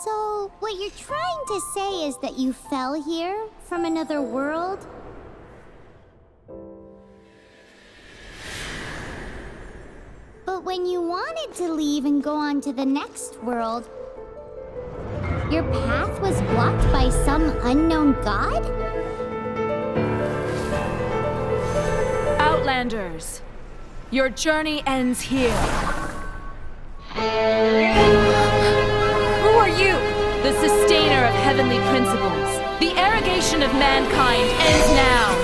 So, what you're trying to say is that you fell here from another world? But when you wanted to leave and go on to the next world, your path was blocked by some unknown god? Outlanders, your journey ends here. Who are you? The sustainer of heavenly principles. The arrogation of mankind ends now.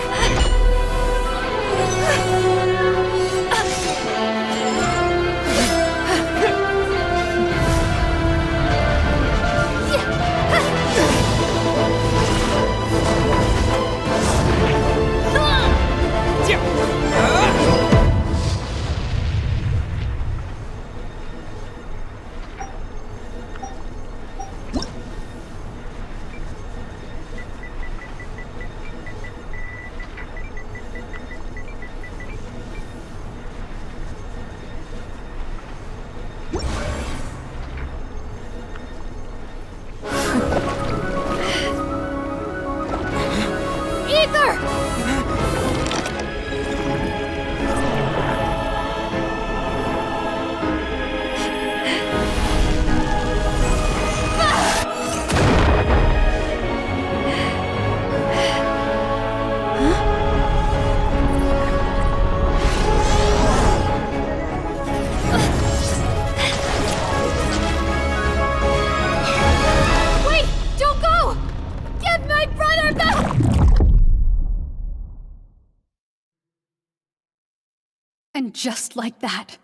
And just like that,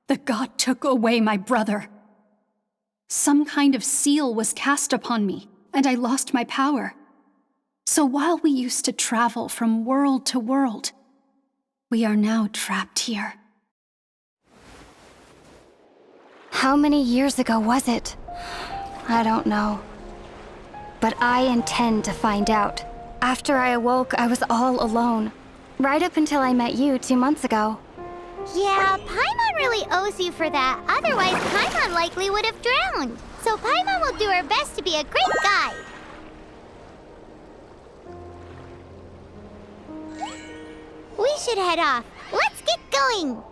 the god took away my brother. Some kind of seal was cast upon me, and I lost my power. So while we used to travel from world to world, we are now trapped here. How many years ago was it? I don't know. But I intend to find out. After I awoke, I was all alone. Right up until I met you 2 months ago. Yeah, Paimon really owes you for that. Otherwise, Paimon likely would have drowned. So Paimon will do her best to be a great guide. We should head off. Let's get going.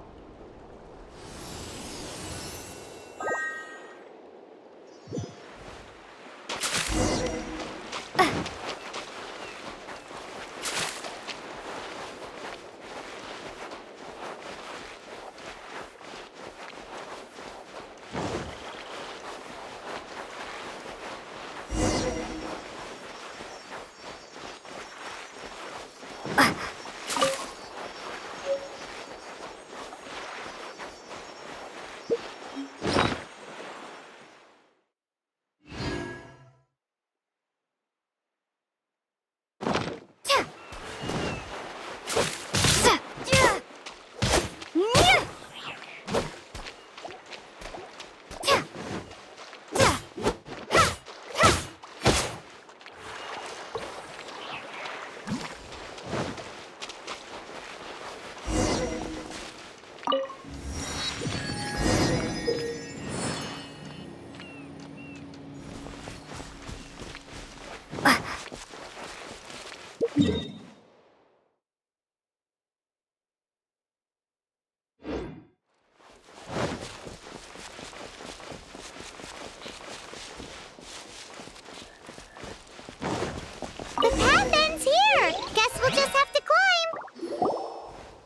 The path ends here. Guess we'll just have to climb.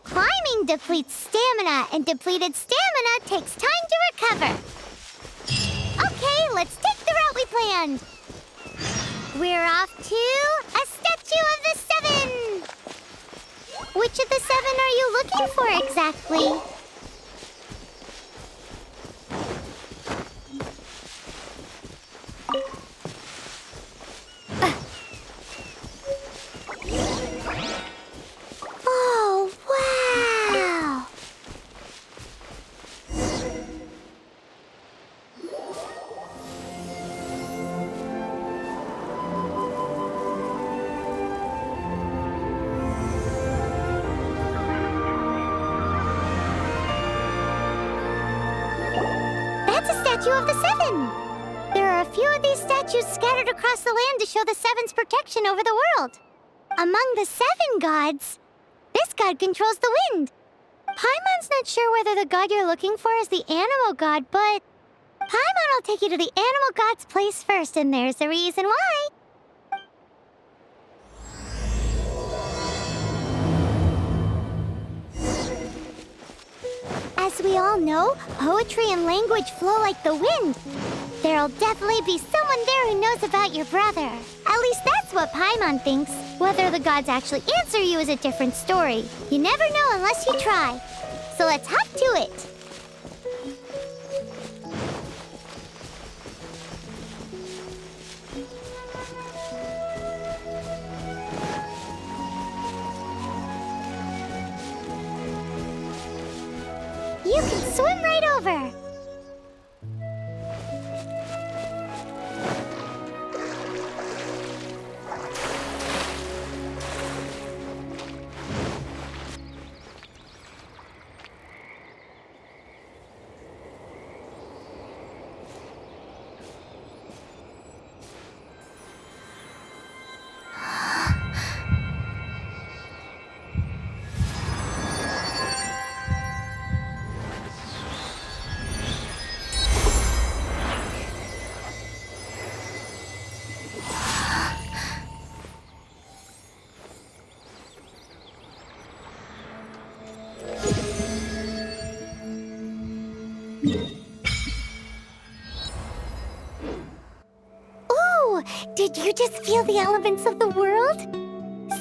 Climbing depletes stamina, and depleted stamina takes time to recover. Okay, let's take the route we planned. We're off to a statue of the 7. Which of the 7 are you looking for exactly? Oh, wow! statue of the Seven. There are a few of these statues scattered across the land to show the Seven's protection over the world. Among the 7 gods, this god controls the wind. Paimon's not sure whether the god you're looking for is the Anemo god, but Paimon will take you to the Anemo god's place first, and there's the reason why. As we all know, poetry and language flow like the wind. There'll definitely be someone there who knows about your brother. At least that's what Paimon thinks. Whether the gods actually answer you is a different story. You never know unless you try. So let's hop to it. You can swim right over. Did you just feel the elements of the world?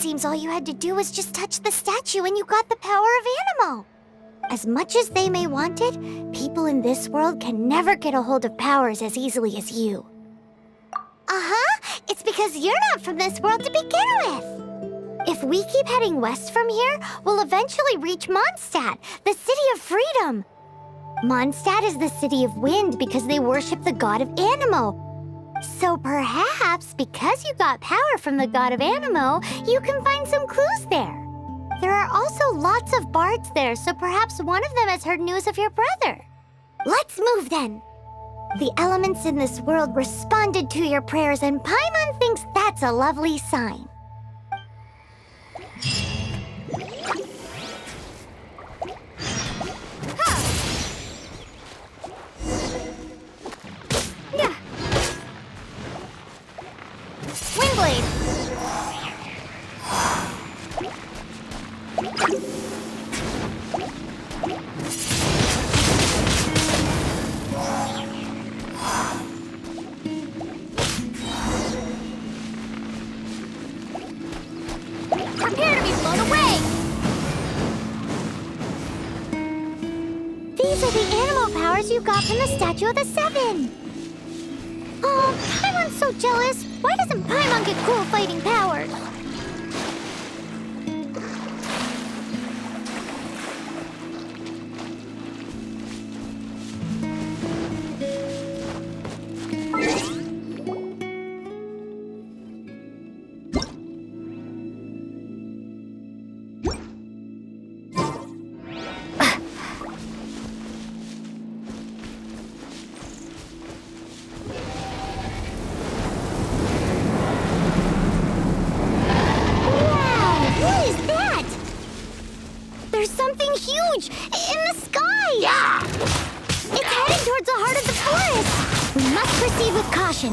Seems all you had to do was just touch the statue and you got the power of Anemo. As much as they may want it, people in this world can never get a hold of powers as easily as you. It's because you're not from this world to begin with. If we keep heading west from here, we'll eventually reach Mondstadt, the city of freedom. Mondstadt is the city of wind because they worship the god of Anemo. So perhaps, because you got power from the god of Anemo, you can find some clues there. There are also lots of bards there, so perhaps one of them has heard news of your brother. Let's move then. The elements in this world responded to your prayers, and Paimon thinks that's a lovely sign. Windblade! Prepare to be blown away! These are the animal powers you got from the Statue of the Seven! Oh, Paimon's so jealous! Why doesn't Paimon get cool fighting powers? There's something huge in the sky! Yeah! It's heading towards the heart of the forest! We must proceed with caution.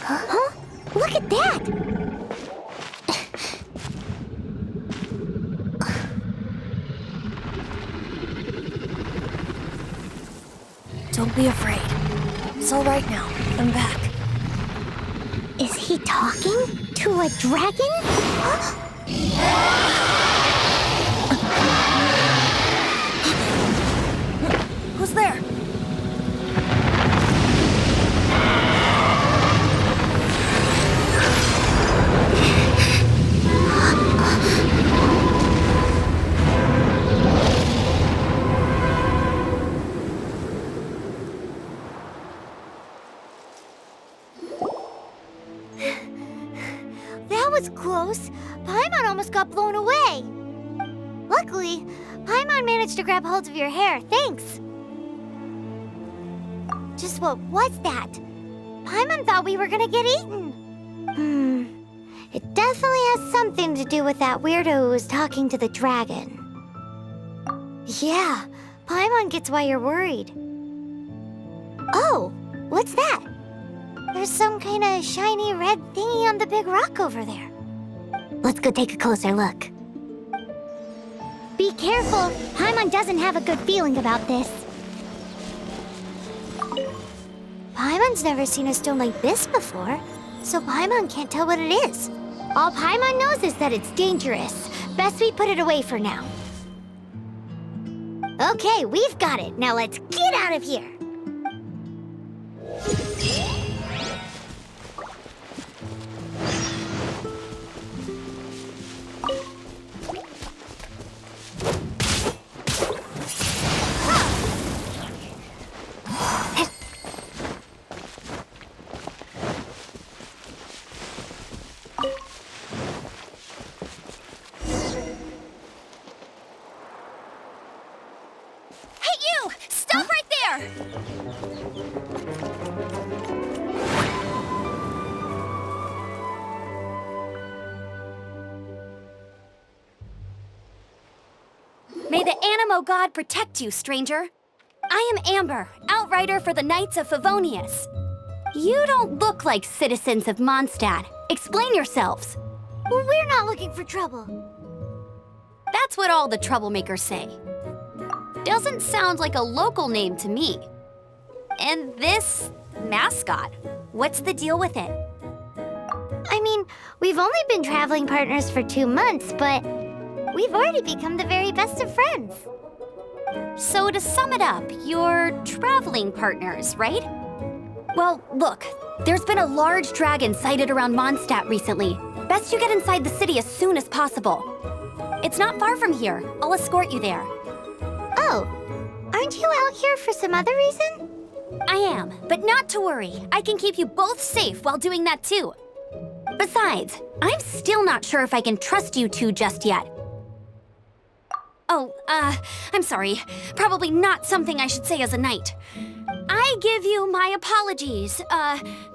Huh? Look at that! Don't be afraid. It's all right now. I'm back. Is he talking to a dragon? Who's there? That was close. Paimon almost got blown away. Luckily, Paimon managed to grab hold of your hair. Thanks. Just what was that? Paimon thought we were gonna get eaten. It definitely has something to do with that weirdo who was talking to the dragon. Yeah, Paimon gets why you're worried. Oh, what's that? There's some kind of shiny red thingy on the big rock over there. Let's go take a closer look. Be careful! Paimon doesn't have a good feeling about this. Paimon's never seen a stone like this before, so Paimon can't tell what it is. All Paimon knows is that it's dangerous. Best we put it away for now. Okay, we've got it. Now let's get out of here. May the Anemo god protect you, stranger. I am Amber, outrider for the Knights of Favonius. You don't look like citizens of Mondstadt. Explain yourselves. We're not looking for trouble. That's what all the troublemakers say. Doesn't sound like a local name to me. And this mascot, what's the deal with it? I mean, we've only been traveling partners for 2 months, but we've already become the very best of friends. So to sum it up, you're traveling partners, right? Well, look, there's been a large dragon sighted around Mondstadt recently. Best you get inside the city as soon as possible. It's not far from here. I'll escort you there. Oh, aren't you out here for some other reason? I am, but not to worry. I can keep you both safe while doing that too. Besides, I'm still not sure if I can trust you two just yet. Oh, I'm sorry. Probably not something I should say as a knight. I give you my apologies,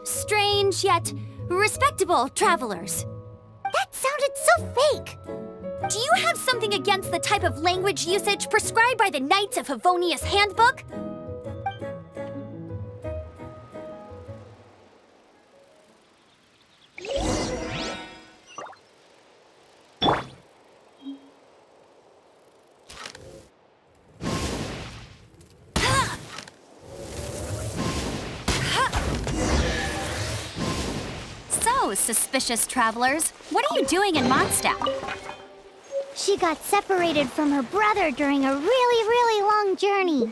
strange yet respectable travelers. That sounded so fake. Do you have something against the type of language usage prescribed by the Knights of Favonius Handbook? So, suspicious travelers, what are you doing in Mondstadt? She got separated from her brother during a really, really long journey.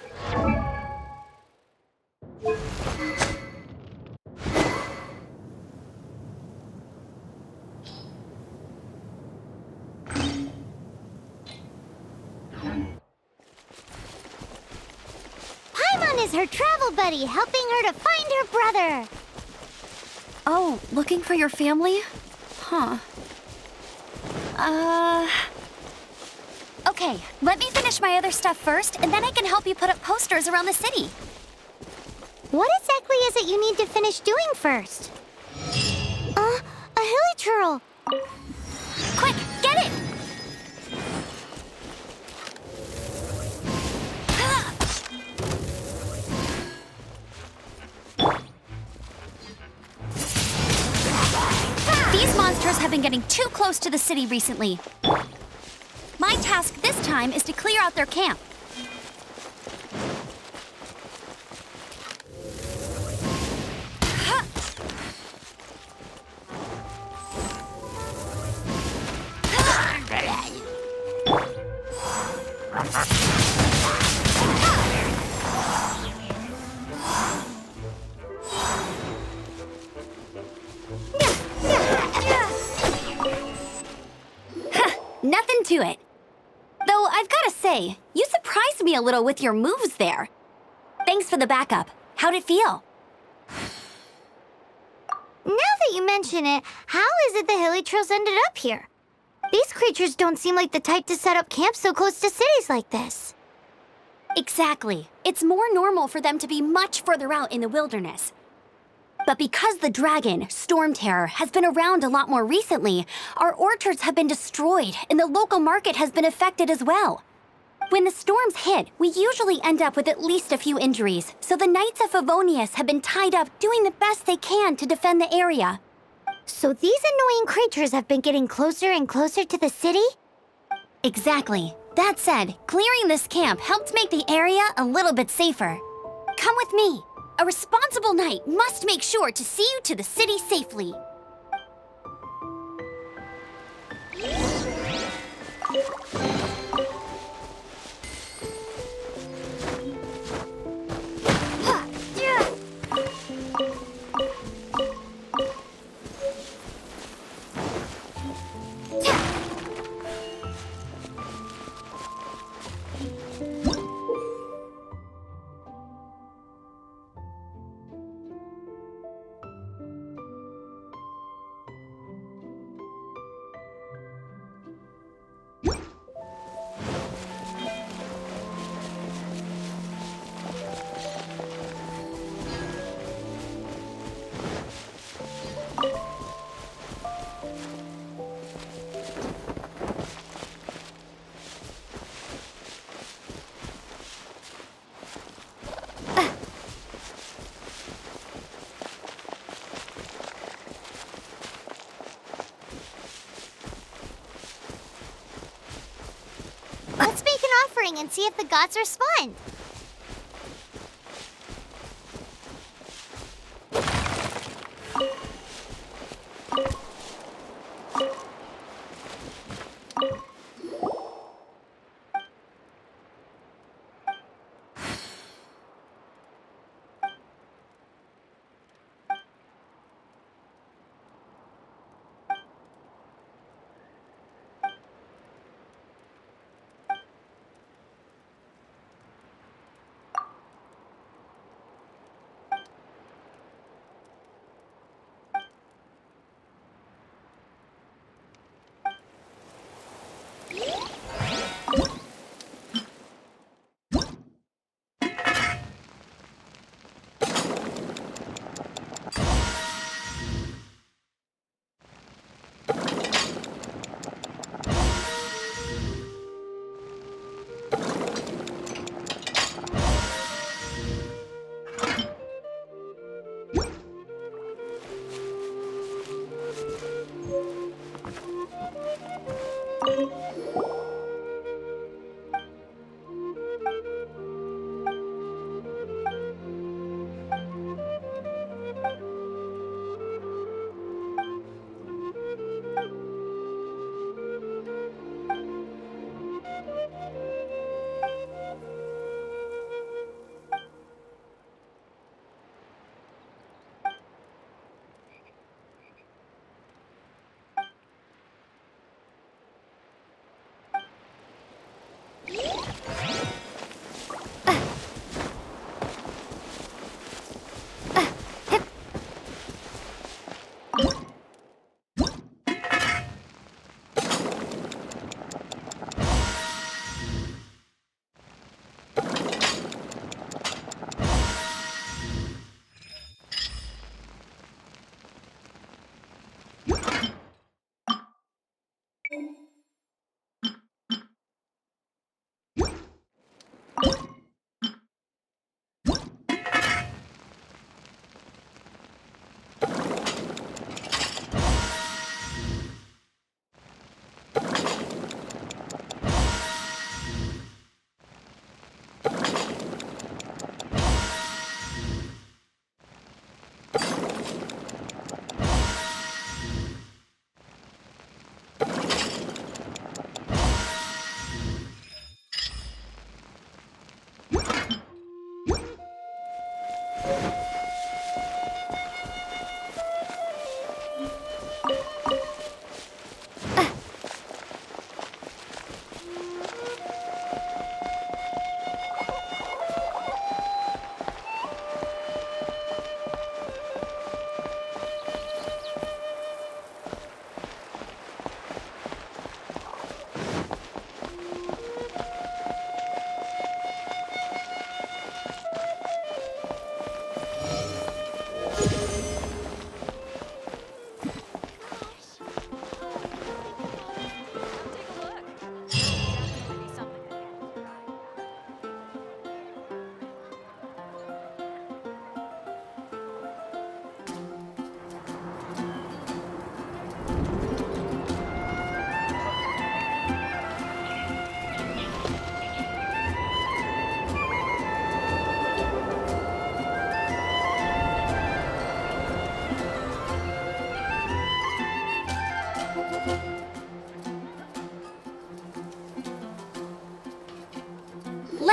Paimon is her travel buddy, helping her to find her brother. Oh, looking for your family? Huh. Okay, let me finish my other stuff first, and then I can help you put up posters around the city. What exactly is it you need to finish doing first? A hilly churl. Quick, get it! close to the city recently. My task this time is to clear out their camp. Nothing to it. Though I've gotta say, you surprised me a little with your moves there. Thanks for the backup. How'd it feel? Now that you mention it, how is it the Hilichurls ended up here? These creatures don't seem like the type to set up camp so close to cities like this. Exactly. It's more normal for them to be much further out in the wilderness. But because the dragon, Storm Terror, has been around a lot more recently, our orchards have been destroyed and the local market has been affected as well. When the storms hit, we usually end up with at least a few injuries, so the Knights of Favonius have been tied up doing the best they can to defend the area. So these annoying creatures have been getting closer and closer to the city? Exactly. That said, clearing this camp helped make the area a little bit safer. Come with me. A responsible knight must make sure to see you to the city safely. Let's make an offering and see if the gods respond.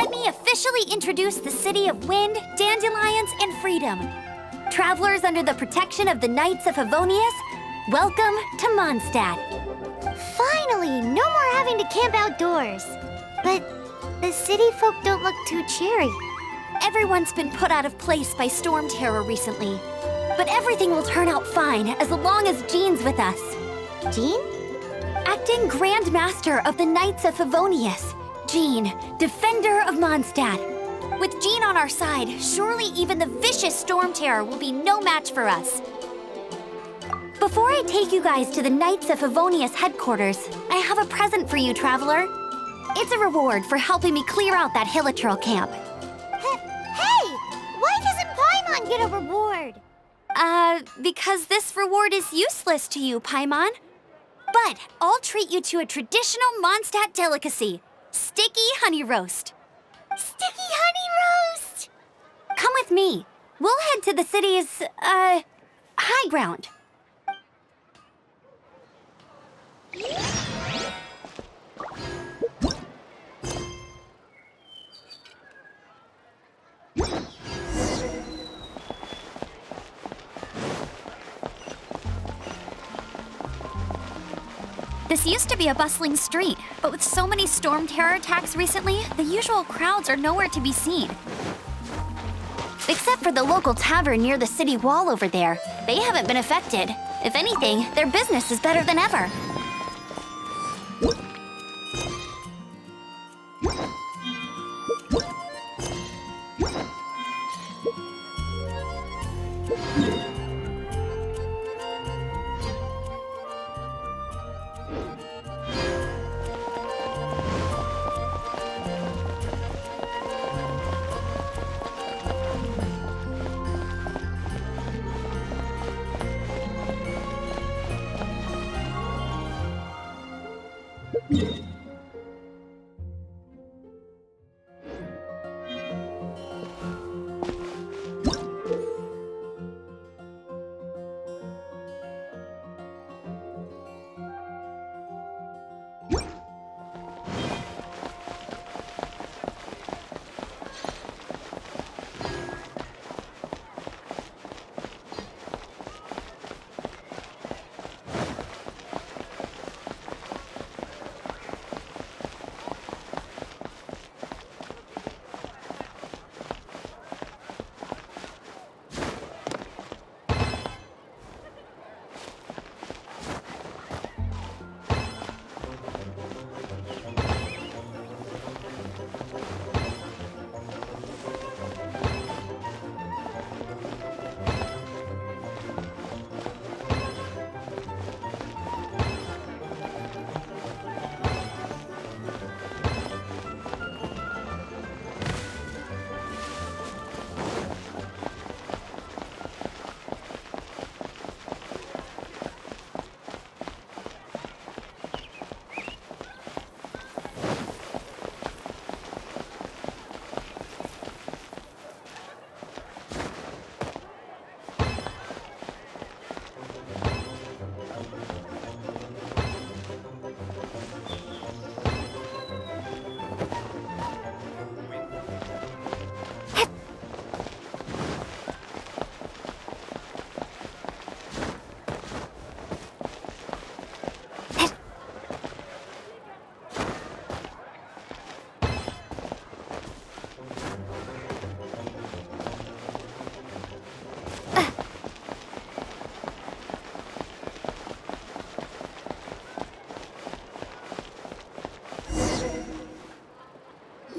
let me officially introduce the city of wind, dandelions, and freedom. Travelers under the protection of the Knights of Favonius, welcome to Mondstadt. Finally, no more having to camp outdoors. But the city folk don't look too cheery. Everyone's been put out of place by storm terror recently. But everything will turn out fine as long as Jean's with us. Jean? Acting Grand Master of the Knights of Favonius, Jean, Defender of Mondstadt. With Jean on our side, surely even the vicious storm terror will be no match for us. Before I take you guys to the Knights of Favonius headquarters, I have a present for you, Traveler. It's a reward for helping me clear out that Hilichurl camp. Hey! Why doesn't Paimon get a reward? Because this reward is useless to you, Paimon. But I'll treat you to a traditional Mondstadt delicacy, sticky honey roast. Sticky honey roast! Come with me. We'll head to the city's, high ground. This used to be a bustling street, but with so many storm terror attacks recently, the usual crowds are nowhere to be seen. Except for the local tavern near the city wall over there. They haven't been affected. If anything, their business is better than ever.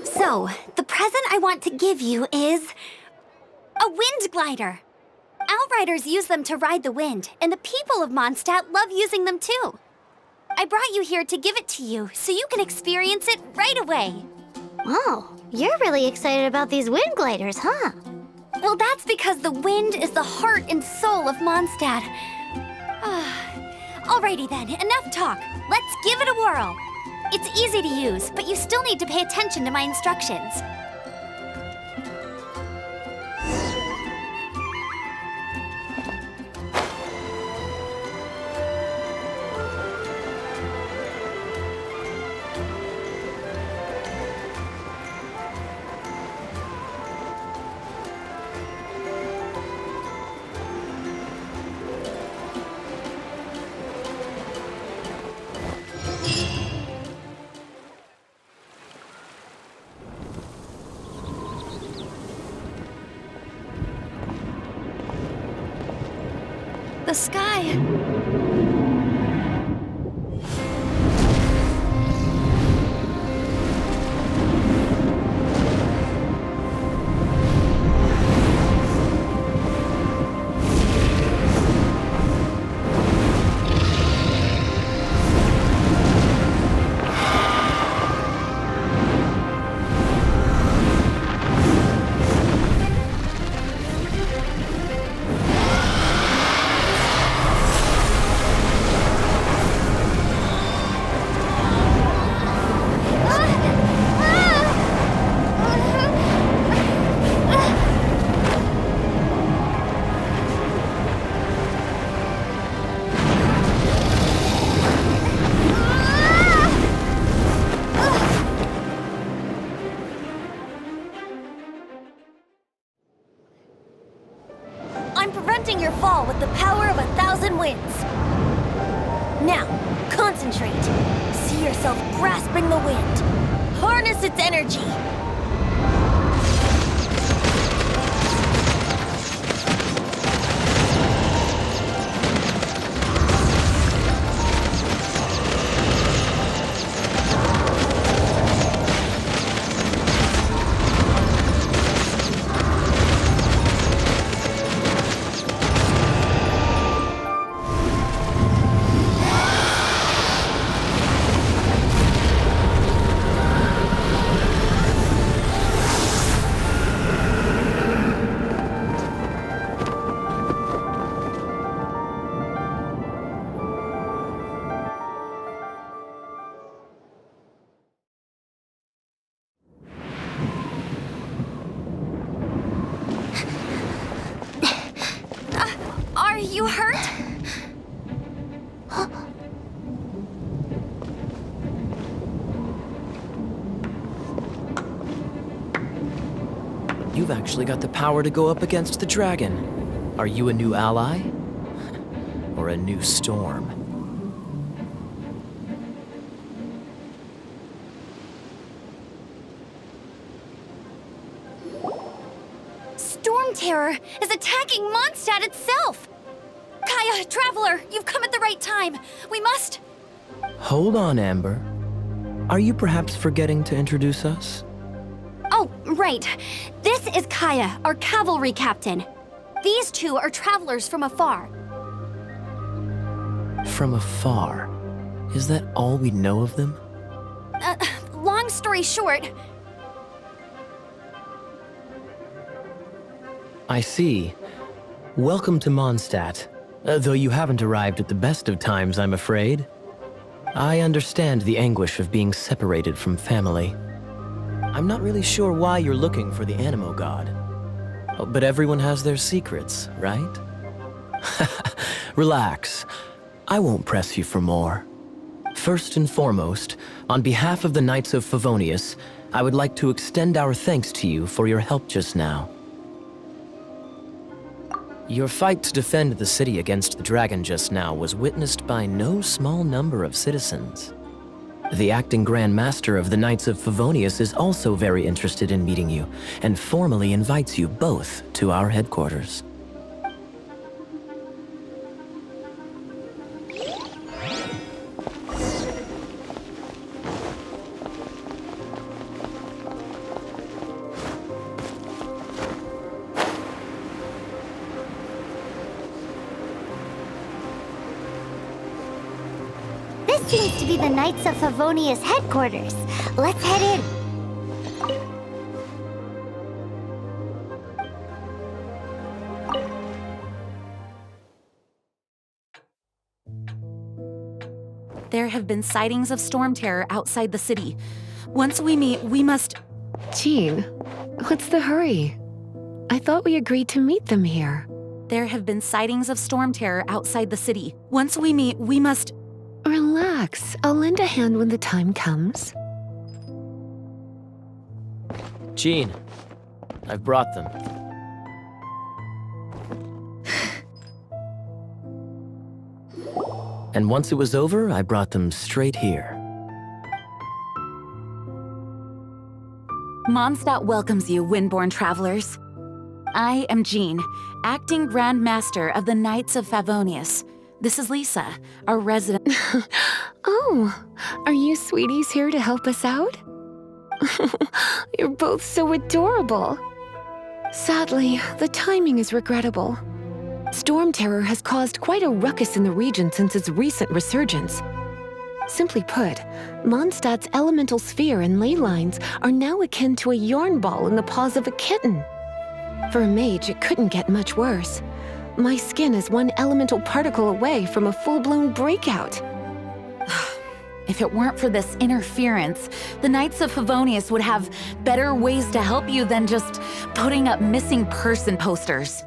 So, the present I want to give you is a wind glider. Outriders use them to ride the wind, and the people of Mondstadt love using them too. I brought you here to give it to you so you can experience it right away. Oh, you're really excited about these wind gliders, huh? Well, that's because the wind is the heart and soul of Mondstadt. Alrighty then, enough talk. Let's give it a whirl. It's easy to use, but you still need to pay attention to my instructions. the sky. I'm preventing your fall with the power of 1,000 winds. Now, concentrate. See yourself grasping the wind. Harness its energy. Are you hurt? You've actually got the power to go up against the dragon. Are you a new ally? Or a new storm? Storm Terror is attacking Mondstadt itself! Kaeya, Traveler, you've come at the right time. We must... Hold on, Amber. Are you perhaps forgetting to introduce us? Oh, right. This is Kaeya, our cavalry captain. These two are travelers from afar. From afar? Is that all we know of them? Long story short, I see. Welcome to Mondstadt. Though you haven't arrived at the best of times, I'm afraid. I understand the anguish of being separated from family. I'm not really sure why you're looking for the Anemo god. Oh, but everyone has their secrets, right? Relax. I won't press you for more. First and foremost, on behalf of the Knights of Favonius, I would like to extend our thanks to you for your help just now. Your fight to defend the city against the dragon just now was witnessed by no small number of citizens. The acting Grand Master of the Knights of Favonius is also very interested in meeting you, and formally invites you both to our headquarters. This seems to be the Knights of Favonius headquarters. Let's head in. There have been sightings of storm terror outside the city. Once we meet, we must... Jean, what's the hurry? I thought we agreed to meet them here. There have been sightings of storm terror outside the city. Once we meet, we must... Relax. I'll lend a hand when the time comes. Jean, I've brought them. And once it was over, I brought them straight here. Mondstadt welcomes you, windborn travelers. I am Jean, acting Grand Master of the Knights of Favonius. This is Lisa, our resident. Oh, are you sweeties here to help us out? You're both so adorable. Sadly, the timing is regrettable. Storm Terror has caused quite a ruckus in the region since its recent resurgence. Simply put, Mondstadt's elemental sphere and ley lines are now akin to a yarn ball in the paws of a kitten. For a mage, it couldn't get much worse. My skin is one elemental particle away from a full-blown breakout. If it weren't for this interference, the Knights of Favonius would have better ways to help you than just putting up missing person posters.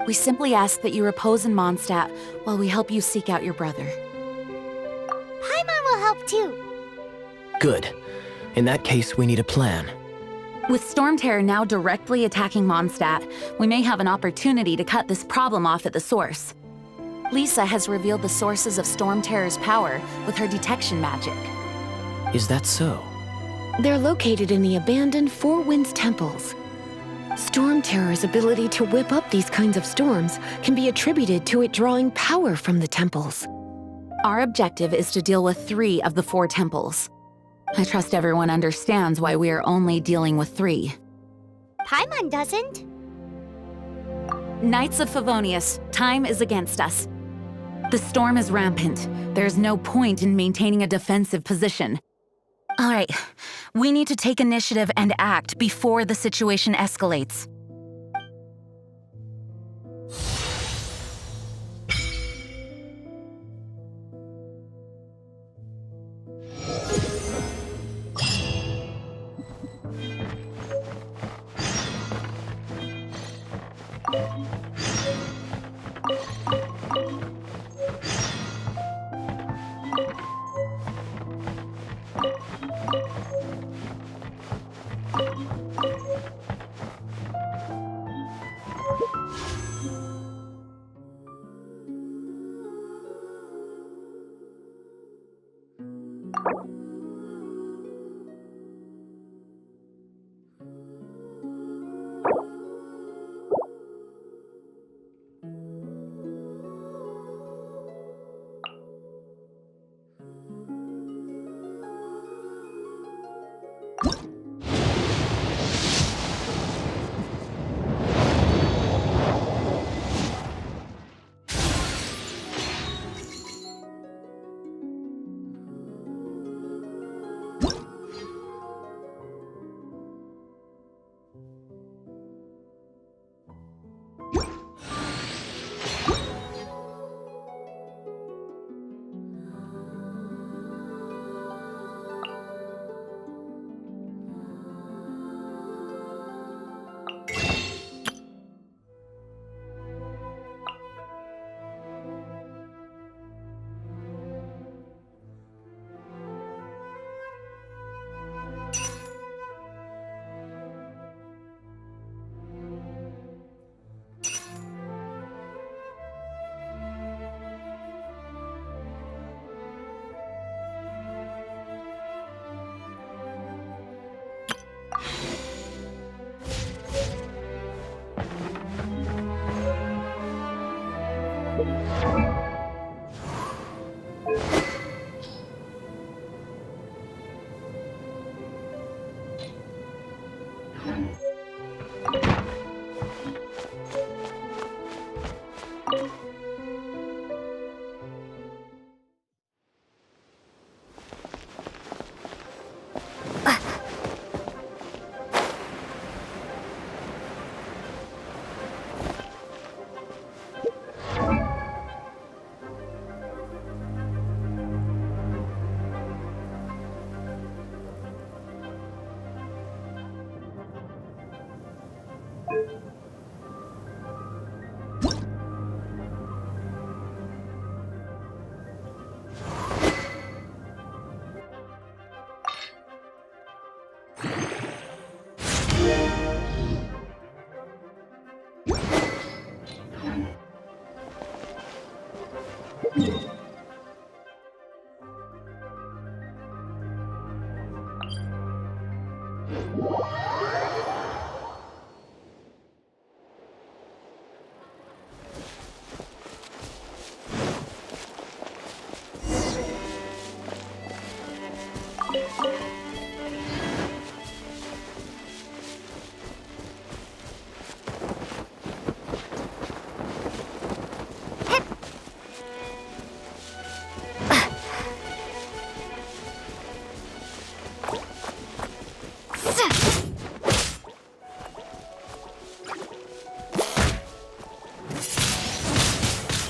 We simply ask that you repose in Mondstadt while we help you seek out your brother. Paimon will help too. Good. In that case, we need a plan. With Storm Terror now directly attacking Mondstadt, we may have an opportunity to cut this problem off at the source. Lisa has revealed the sources of Storm Terror's power with her detection magic. Is that so? They're located in the abandoned Four Winds temples. Storm Terror's ability to whip up these kinds of storms can be attributed to it drawing power from the temples. Our objective is to deal with 3 of the 4 temples. I trust everyone understands why we are only dealing with 3. Paimon doesn't. Knights of Favonius, time is against us. The storm is rampant. There's no point in maintaining a defensive position. All right, we need to take initiative and act before the situation escalates.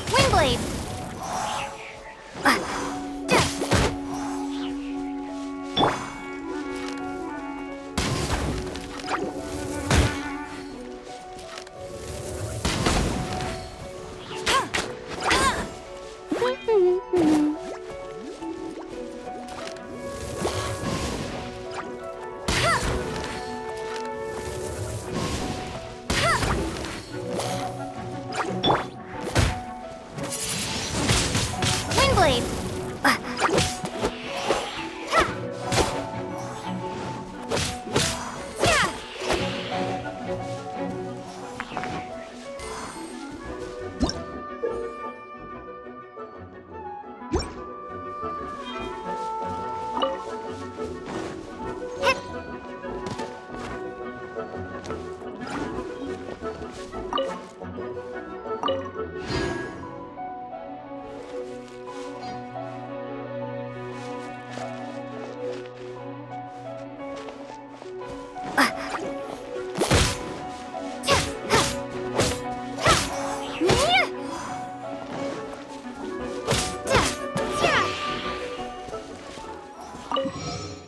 Windblade! Windblade!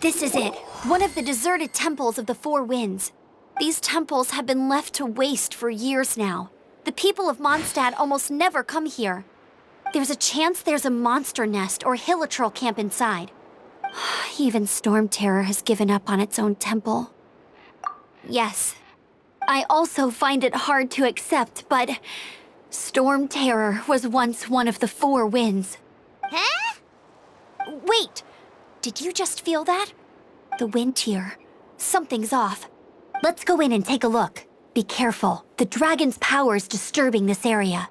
This is it. One of the deserted temples of the Four Winds. These temples have been left to waste for years now. The people of Mondstadt almost never come here. There's a chance there's a monster nest or hilitrol camp inside. Even Storm Terror has given up on its own temple. Yes, I also find it hard to accept, but Storm Terror was once one of the Four Winds. Huh? Wait! Did you just feel that? The wind here. Something's off. Let's go in and take a look. Be careful. The dragon's power is disturbing this area.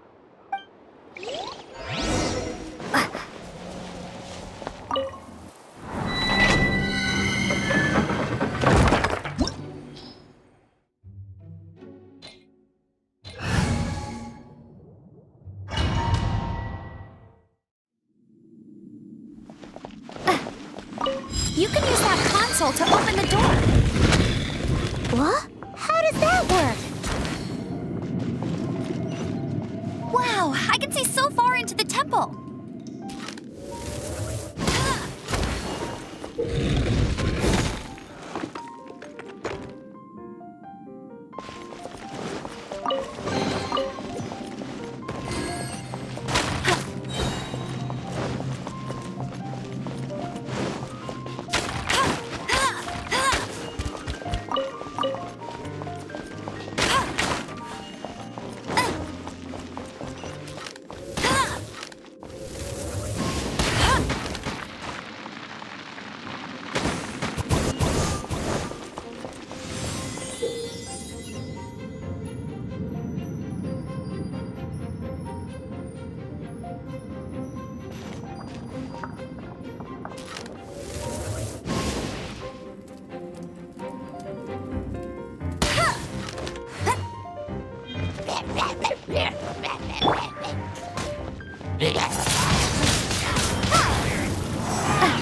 You can use that console to open the door. What? How does that work? Wow, I can see so far into the temple.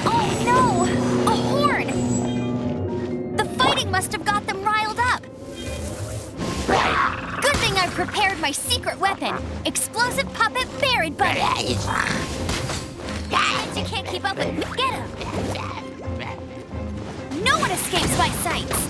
Oh no! A horn! The fighting must have got them riled up. Good thing I prepared my secret weapon. Explosive puppet buried buddy. You can't keep up with me. Get him! No one escapes my sights.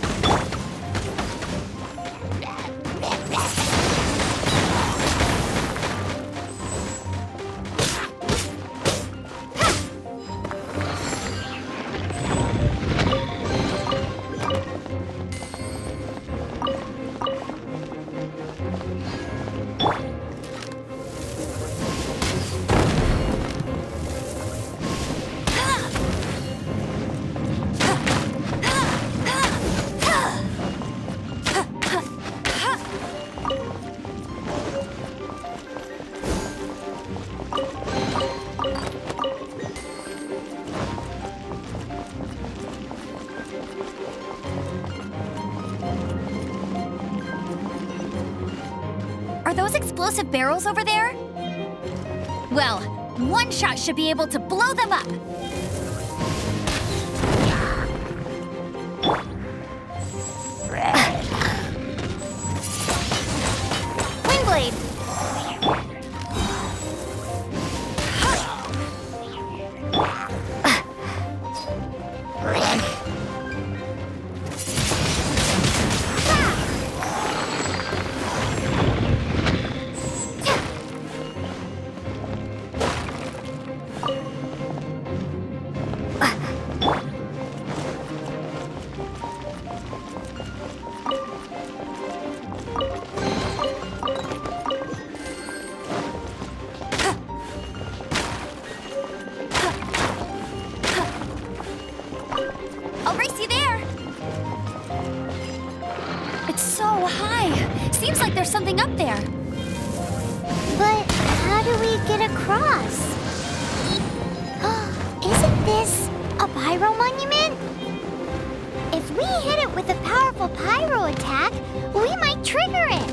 those explosive barrels over there? Well, one shot should be able to blow them up. Windblade! I'll race you there! It's so high. Seems like there's something up there. But how do we get across? Isn't this a pyro monument? If we hit it with a powerful pyro attack, we might trigger it.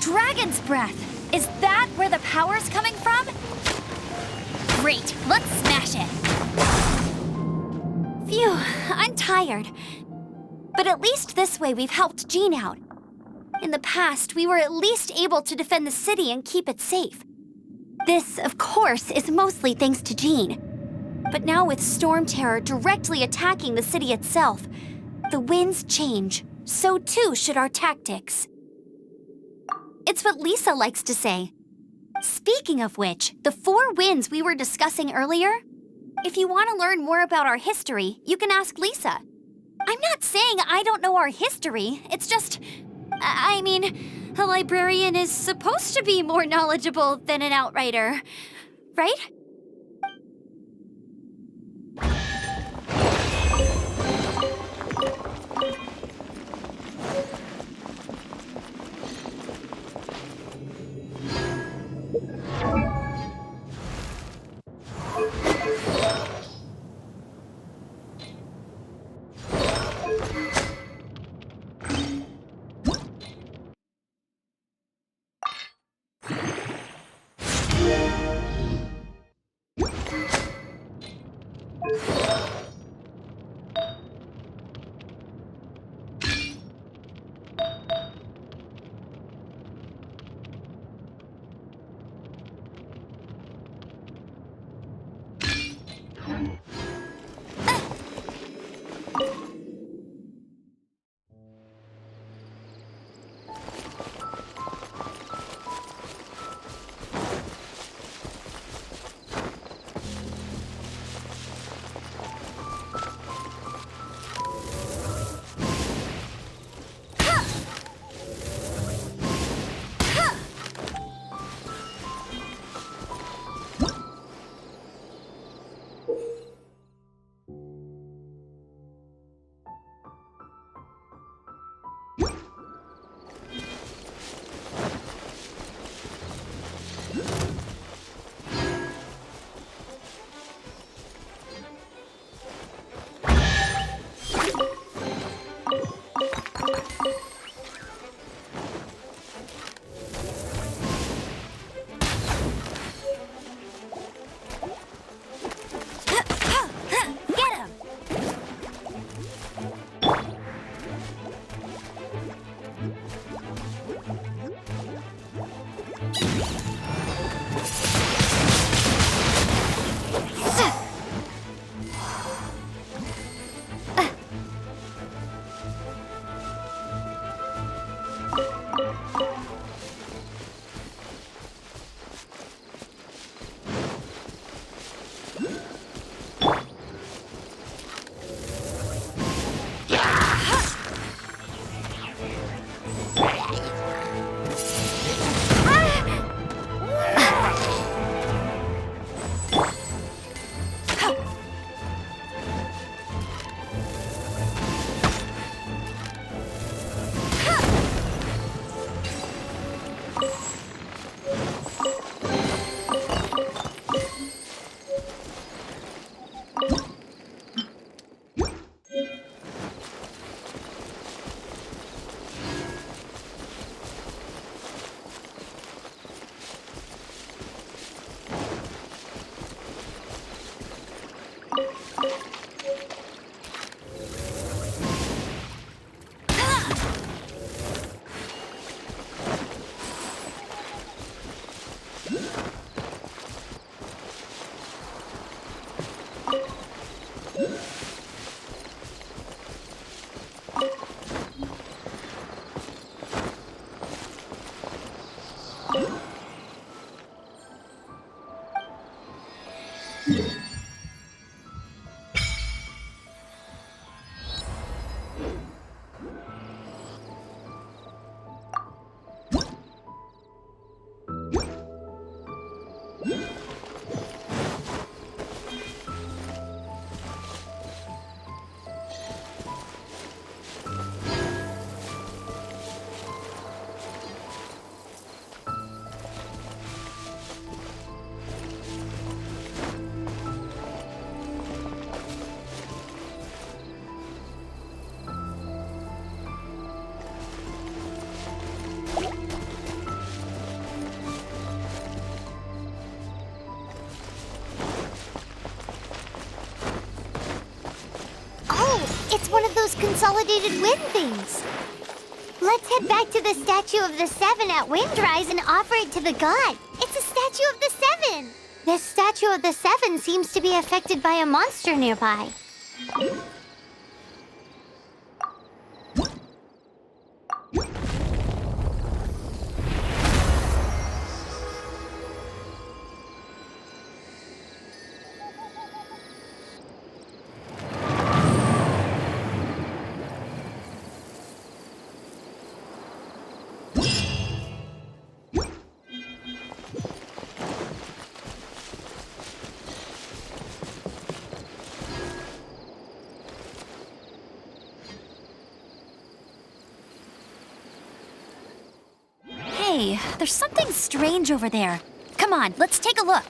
Dragon's breath! Is that where the power's coming from? Great, let's smash it! Phew, I'm tired. But at least this way we've helped Jean out. In the past, we were at least able to defend the city and keep it safe. This, of course, is mostly thanks to Jean. But now with Storm Terror directly attacking the city itself, the winds change. So too should our tactics. It's what Lisa likes to say. Speaking of which, the 4 winds we were discussing earlier, if you want to learn more about our history, you can ask Lisa. I'm not saying I don't know our history, it's just, I mean, a librarian is supposed to be more knowledgeable than an outrider, right? consolidated wind things. Let's head back to the statue of the Seven at Windrise and offer it to the god. It's a statue of the Seven. This statue of the Seven seems to be affected by a monster nearby. Hey, there's something strange over there. Come on, let's take a look.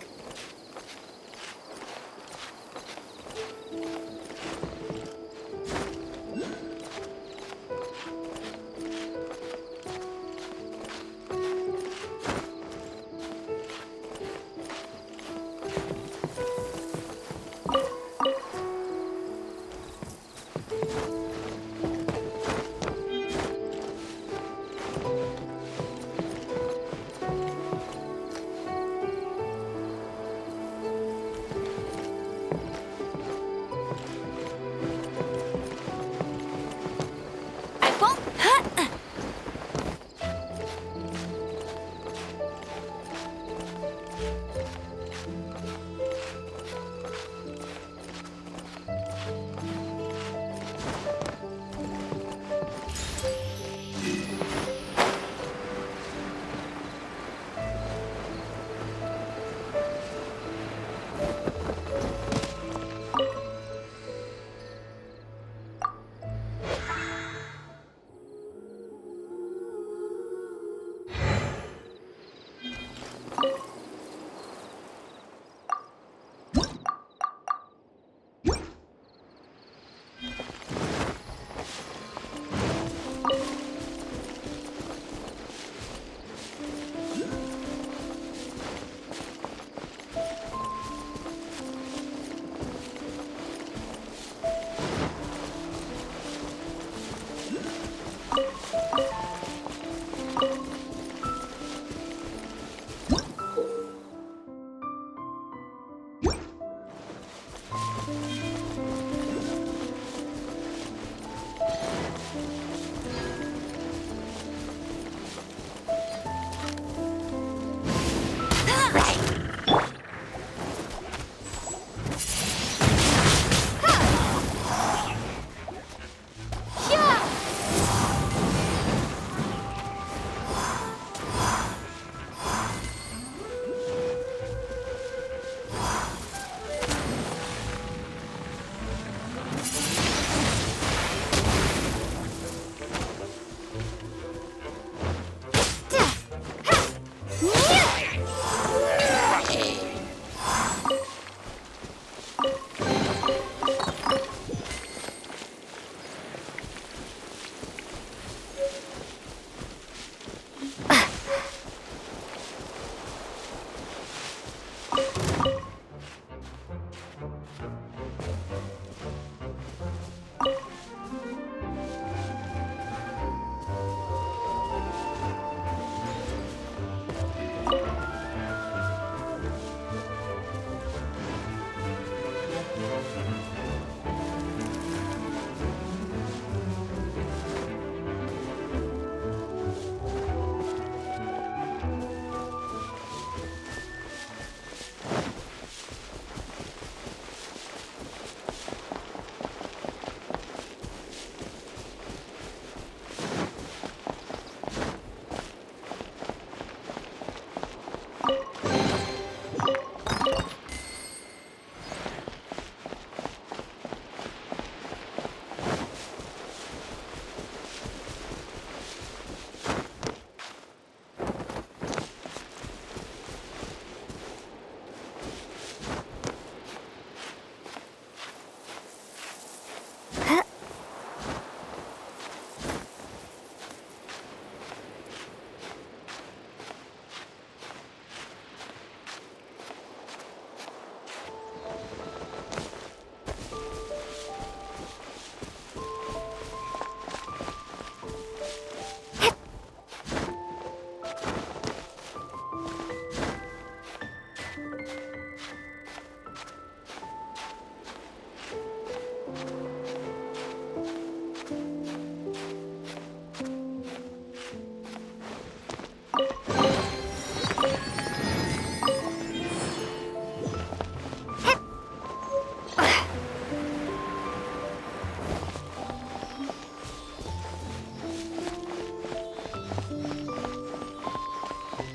No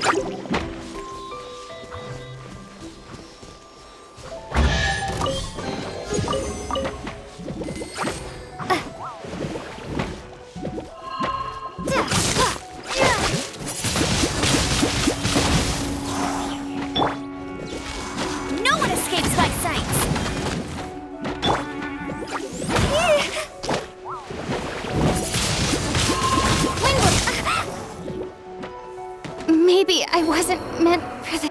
one escapes my sights! Maybe I wasn't meant for the...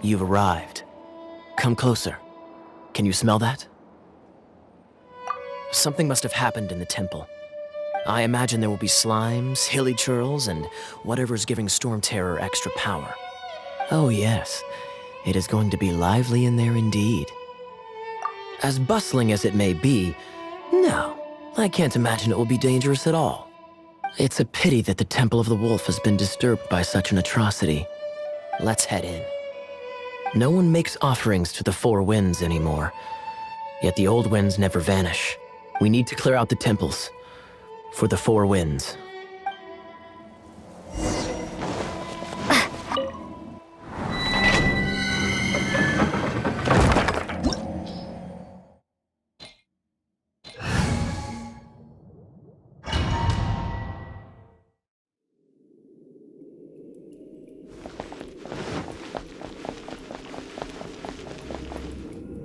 you've arrived. Come closer. Can you smell that? Something must have happened in the temple. I imagine there will be slimes, hilly churls, and whatever's giving Storm Terror extra power. Oh yes, it is going to be lively in there indeed. As bustling as it may be, no, I can't imagine it will be dangerous at all. It's a pity that the Temple of the Wolf has been disturbed by such an atrocity. Let's head in. No one makes offerings to the Four Winds anymore, yet the old winds never vanish. We need to clear out the temples for the Four Winds.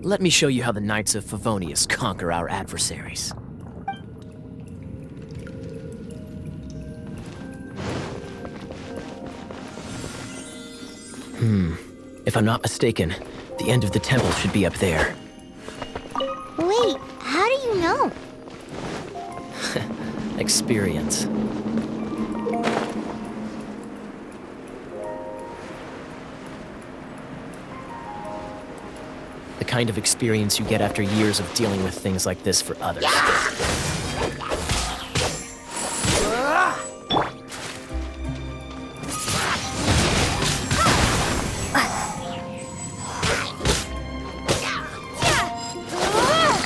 Let me show you how the Knights of Favonius conquer our adversaries. If I'm not mistaken, the end of the temple should be up there. Wait, how do you know? Experience. The kind of experience you get after years of dealing with things like this for others.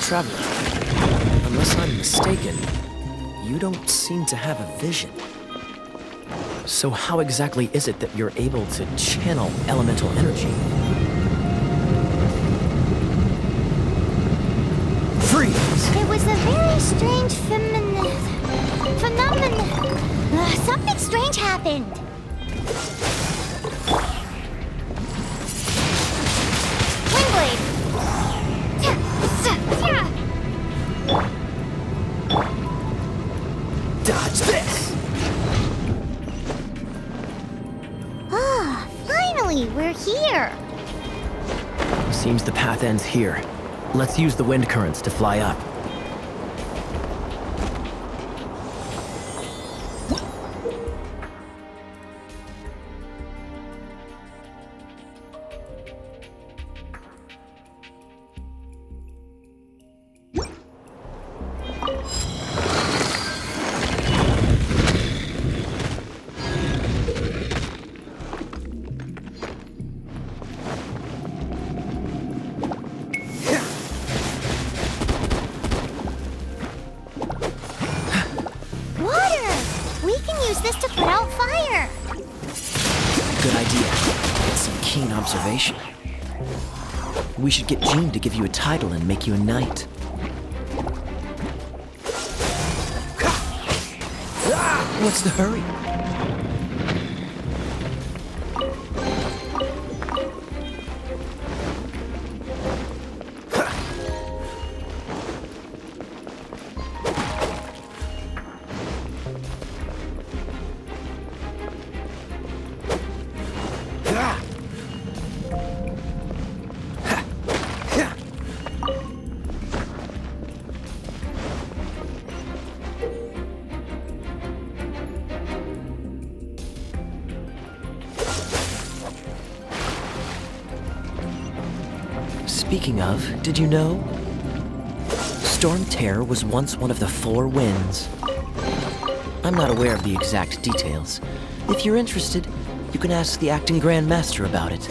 Traveler, unless I'm mistaken, you don't seem to have a vision. So how exactly is it that you're able to channel elemental energy? Freeze! It was a very strange phenomenon. Something strange happened. Windblade. Dodge this! Ah, finally, we're here. Seems the path ends here. Let's use the wind currents to fly up. Observation. We should get Jean to give you a title and make you a knight. What's the hurry? Speaking of, did you know? Storm Terror was once one of the Four Winds. I'm not aware of the exact details. If you're interested, you can ask the acting Grand Master about it.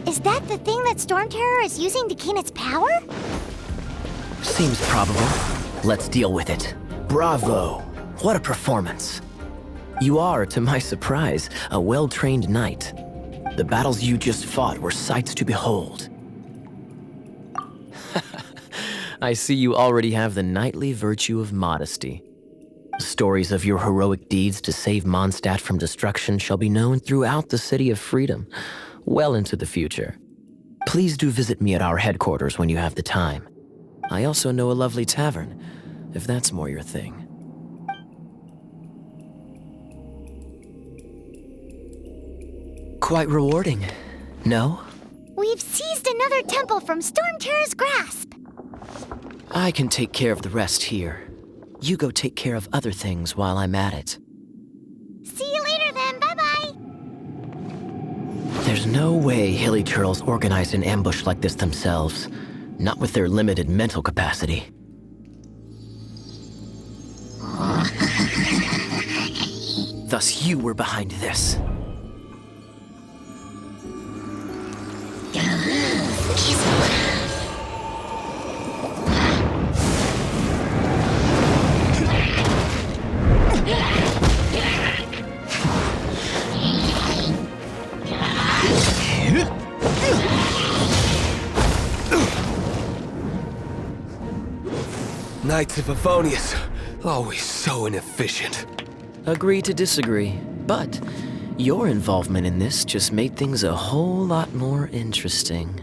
Is that the thing that Storm Terror is using to gain its power? Seems probable. Let's deal with it. Bravo! What a performance. You are, to my surprise, a well-trained knight. The battles you just fought were sights to behold. I see you already have the knightly virtue of modesty. Stories of your heroic deeds to save Mondstadt from destruction shall be known throughout the City of Freedom, well into the future. Please do visit me at our headquarters when you have the time. I also know a lovely tavern, if that's more your thing. Quite rewarding, no? We've seized another temple from Stormterror's grasp. I can take care of the rest here. You go take care of other things while I'm at it. See you later then, bye-bye. There's no way Hilly Turtles organized an ambush like this themselves. Not with their limited mental capacity. Thus you were behind this. Knights of Favonius, always so inefficient. Agree to disagree, but your involvement in this just made things a whole lot more interesting.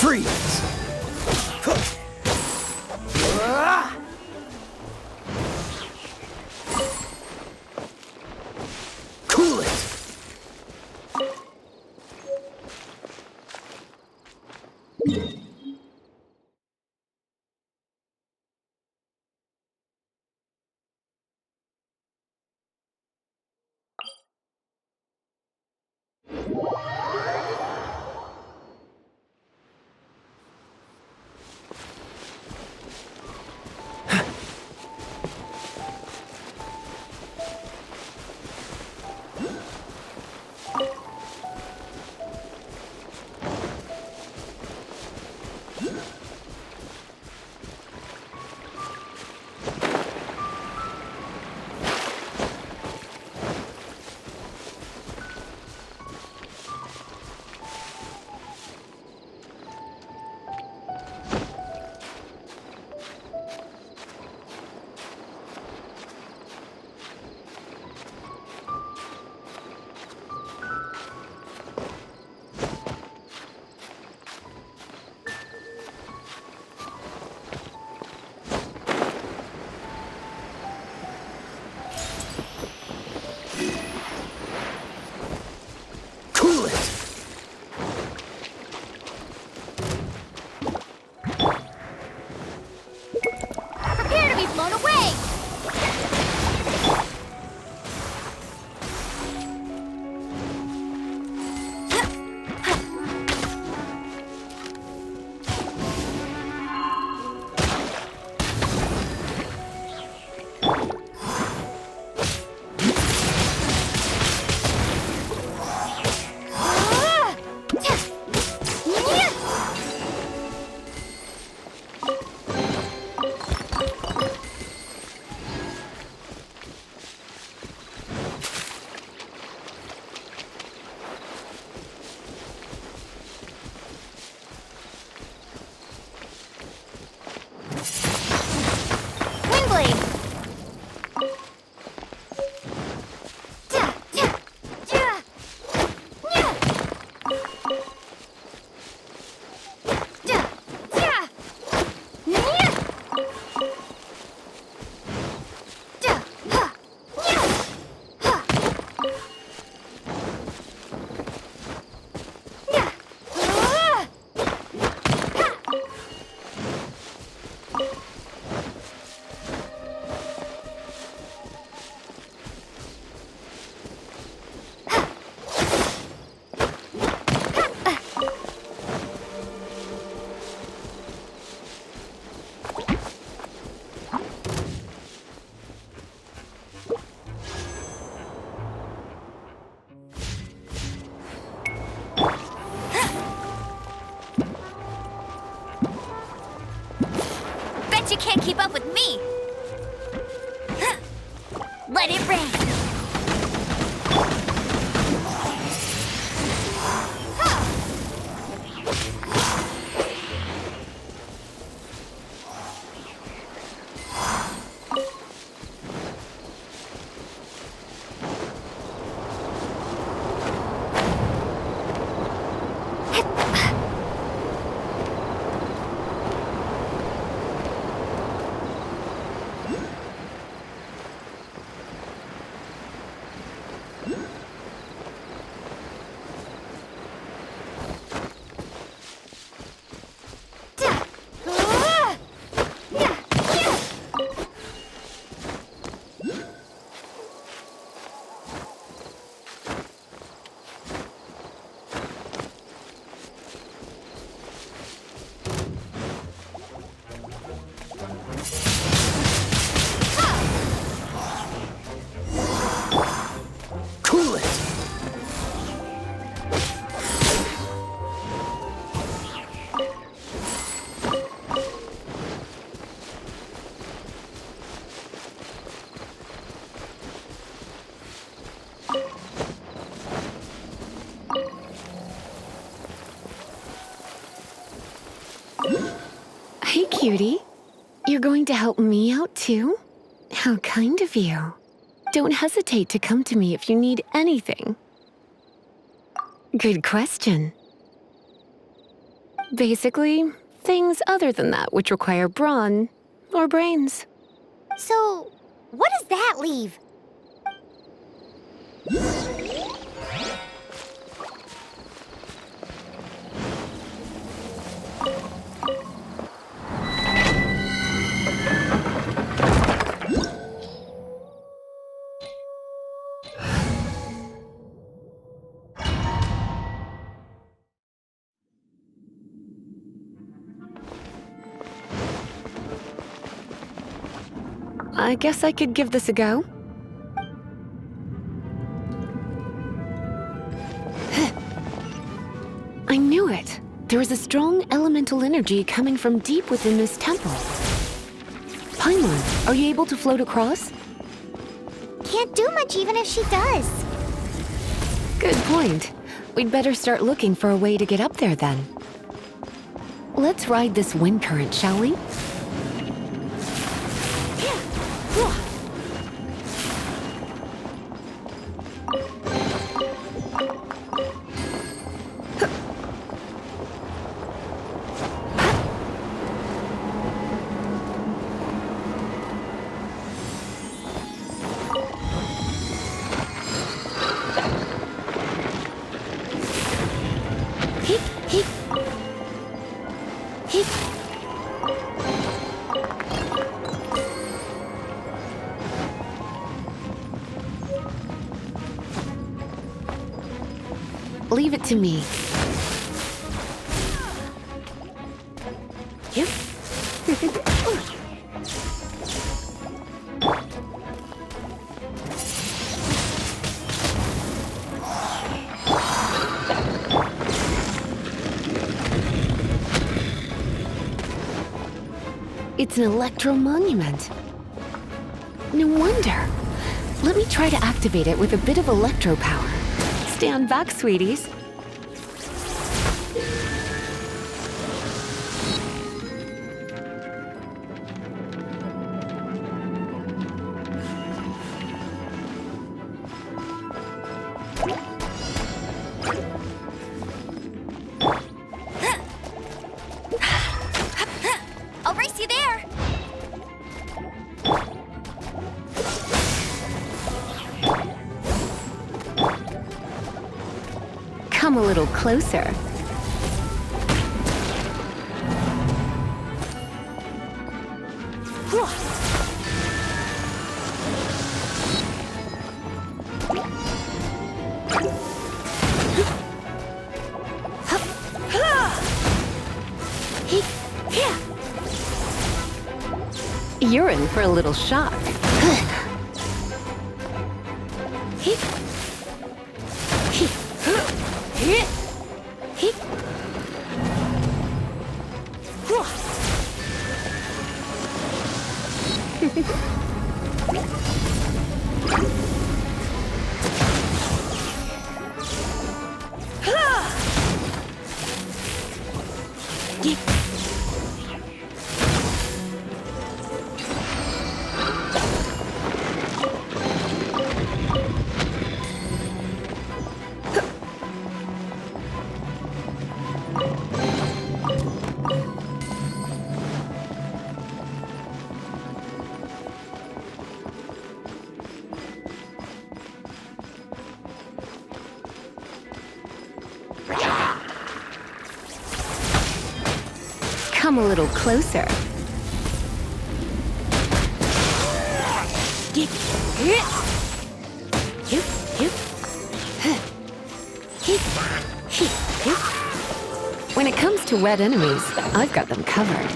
Freeze! Cool it! up with me. Let it rain. Hey, cutie. You're going to help me out, too? How kind of you. Don't hesitate to come to me if you need anything. Good question. Basically, things other than that which require brawn or brains. So, what does that leave? I guess I could give this a go. I knew it. There is a strong elemental energy coming from deep within this temple. Paimon, are you able to float across? Can't do much even if she does. Good point. We'd better start looking for a way to get up there then. Let's ride this wind current, shall we? Leave it to me. Yep. It's an electro monument. No wonder. Let me try to activate it with a bit of electro power. Stand back, sweeties. I'll race you there. Come a little closer. You're in for a little shock. Come a little closer. When it comes to wet enemies, I've got them covered.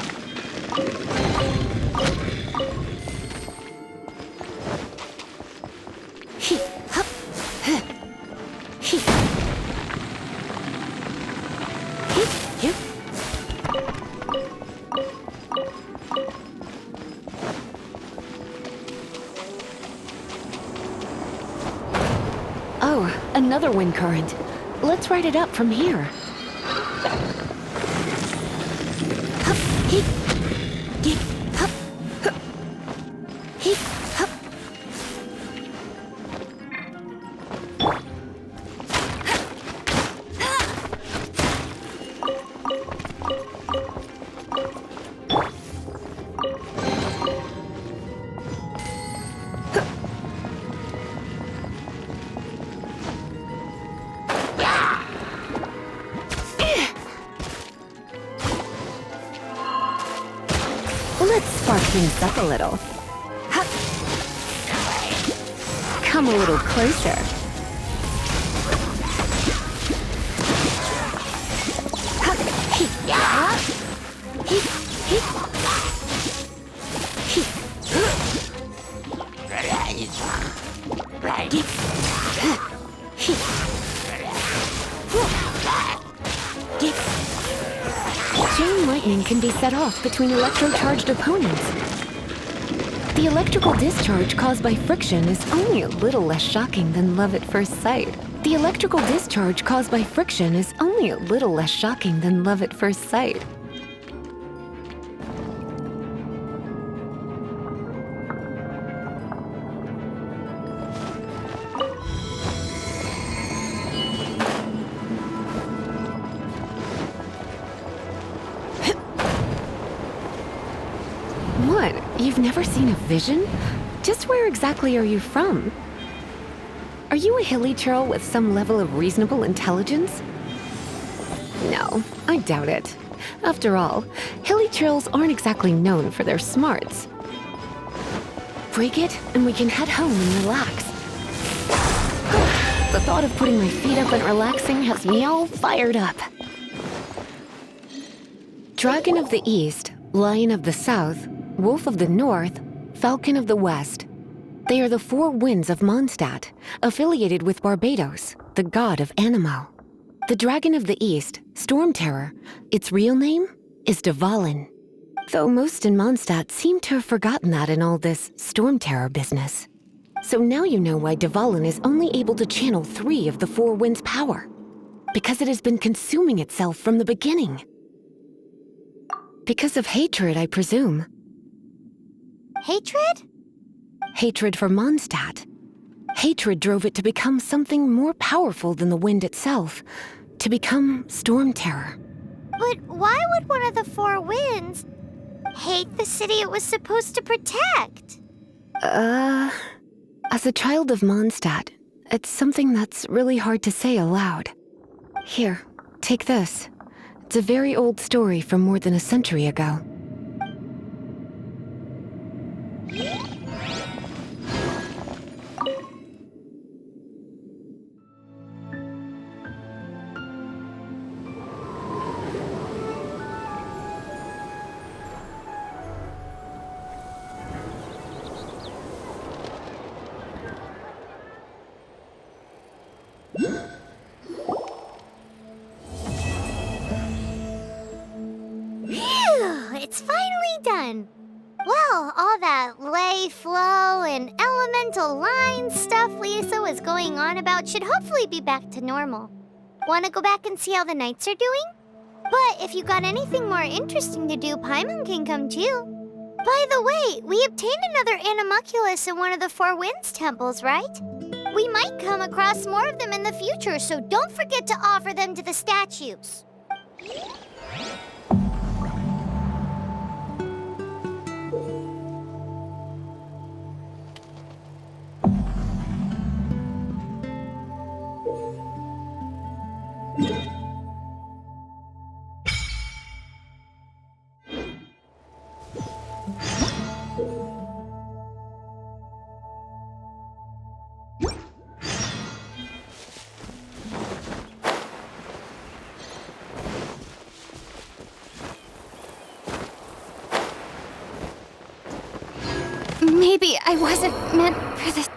Oh, another wind current. Let's ride it up from here. Let's spark things up a little. Come a little closer. Chain lightning can be set off between electro-charged opponents. The electrical discharge caused by friction is only a little less shocking than love at first sight. The electrical discharge caused by friction is only a little less shocking than love at first sight. What? You've never seen a vision? Just where exactly are you from? Are you a hilly churl with some level of reasonable intelligence? No, I doubt it. After all, hilly churls aren't exactly known for their smarts. Break it, and we can head home and relax. The thought of putting my feet up and relaxing has me all fired up. Dragon of the East, Lion of the South, Wolf of the North, Falcon of the West. They are the four winds of Mondstadt, affiliated with Barbados, the god of Anemo. The Dragon of the East, Storm Terror, its real name is Dvalin. Though most in Mondstadt seem to have forgotten that in all this Storm Terror business. So now you know why Dvalin is only able to channel 3 of the four winds' power. Because it has been consuming itself from the beginning. Because of hatred, I presume. Hatred? Hatred for Mondstadt. Hatred drove it to become something more powerful than the wind itself, to become Storm Terror. But why would one of the four winds hate the city it was supposed to protect? As a child of Mondstadt, it's something that's really hard to say aloud. Here, take this. It's a very old story from more than a century ago. It's finally done. Well, all that lay, flow, and elemental line stuff Lisa was going on about should hopefully be back to normal. Want to go back and see how the knights are doing? But if you got anything more interesting to do, Paimon can come too. By the way, we obtained another Animalculus in one of the Four Winds temples, right? We might come across more of them in the future, so don't forget to offer them to the statues. Maybe I wasn't meant for this.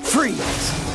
Freeze!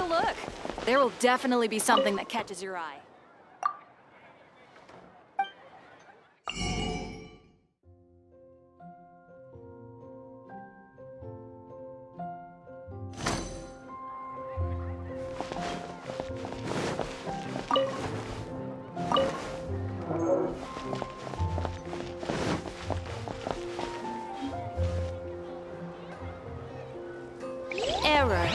a look. There will definitely be something that catches your eye. Error.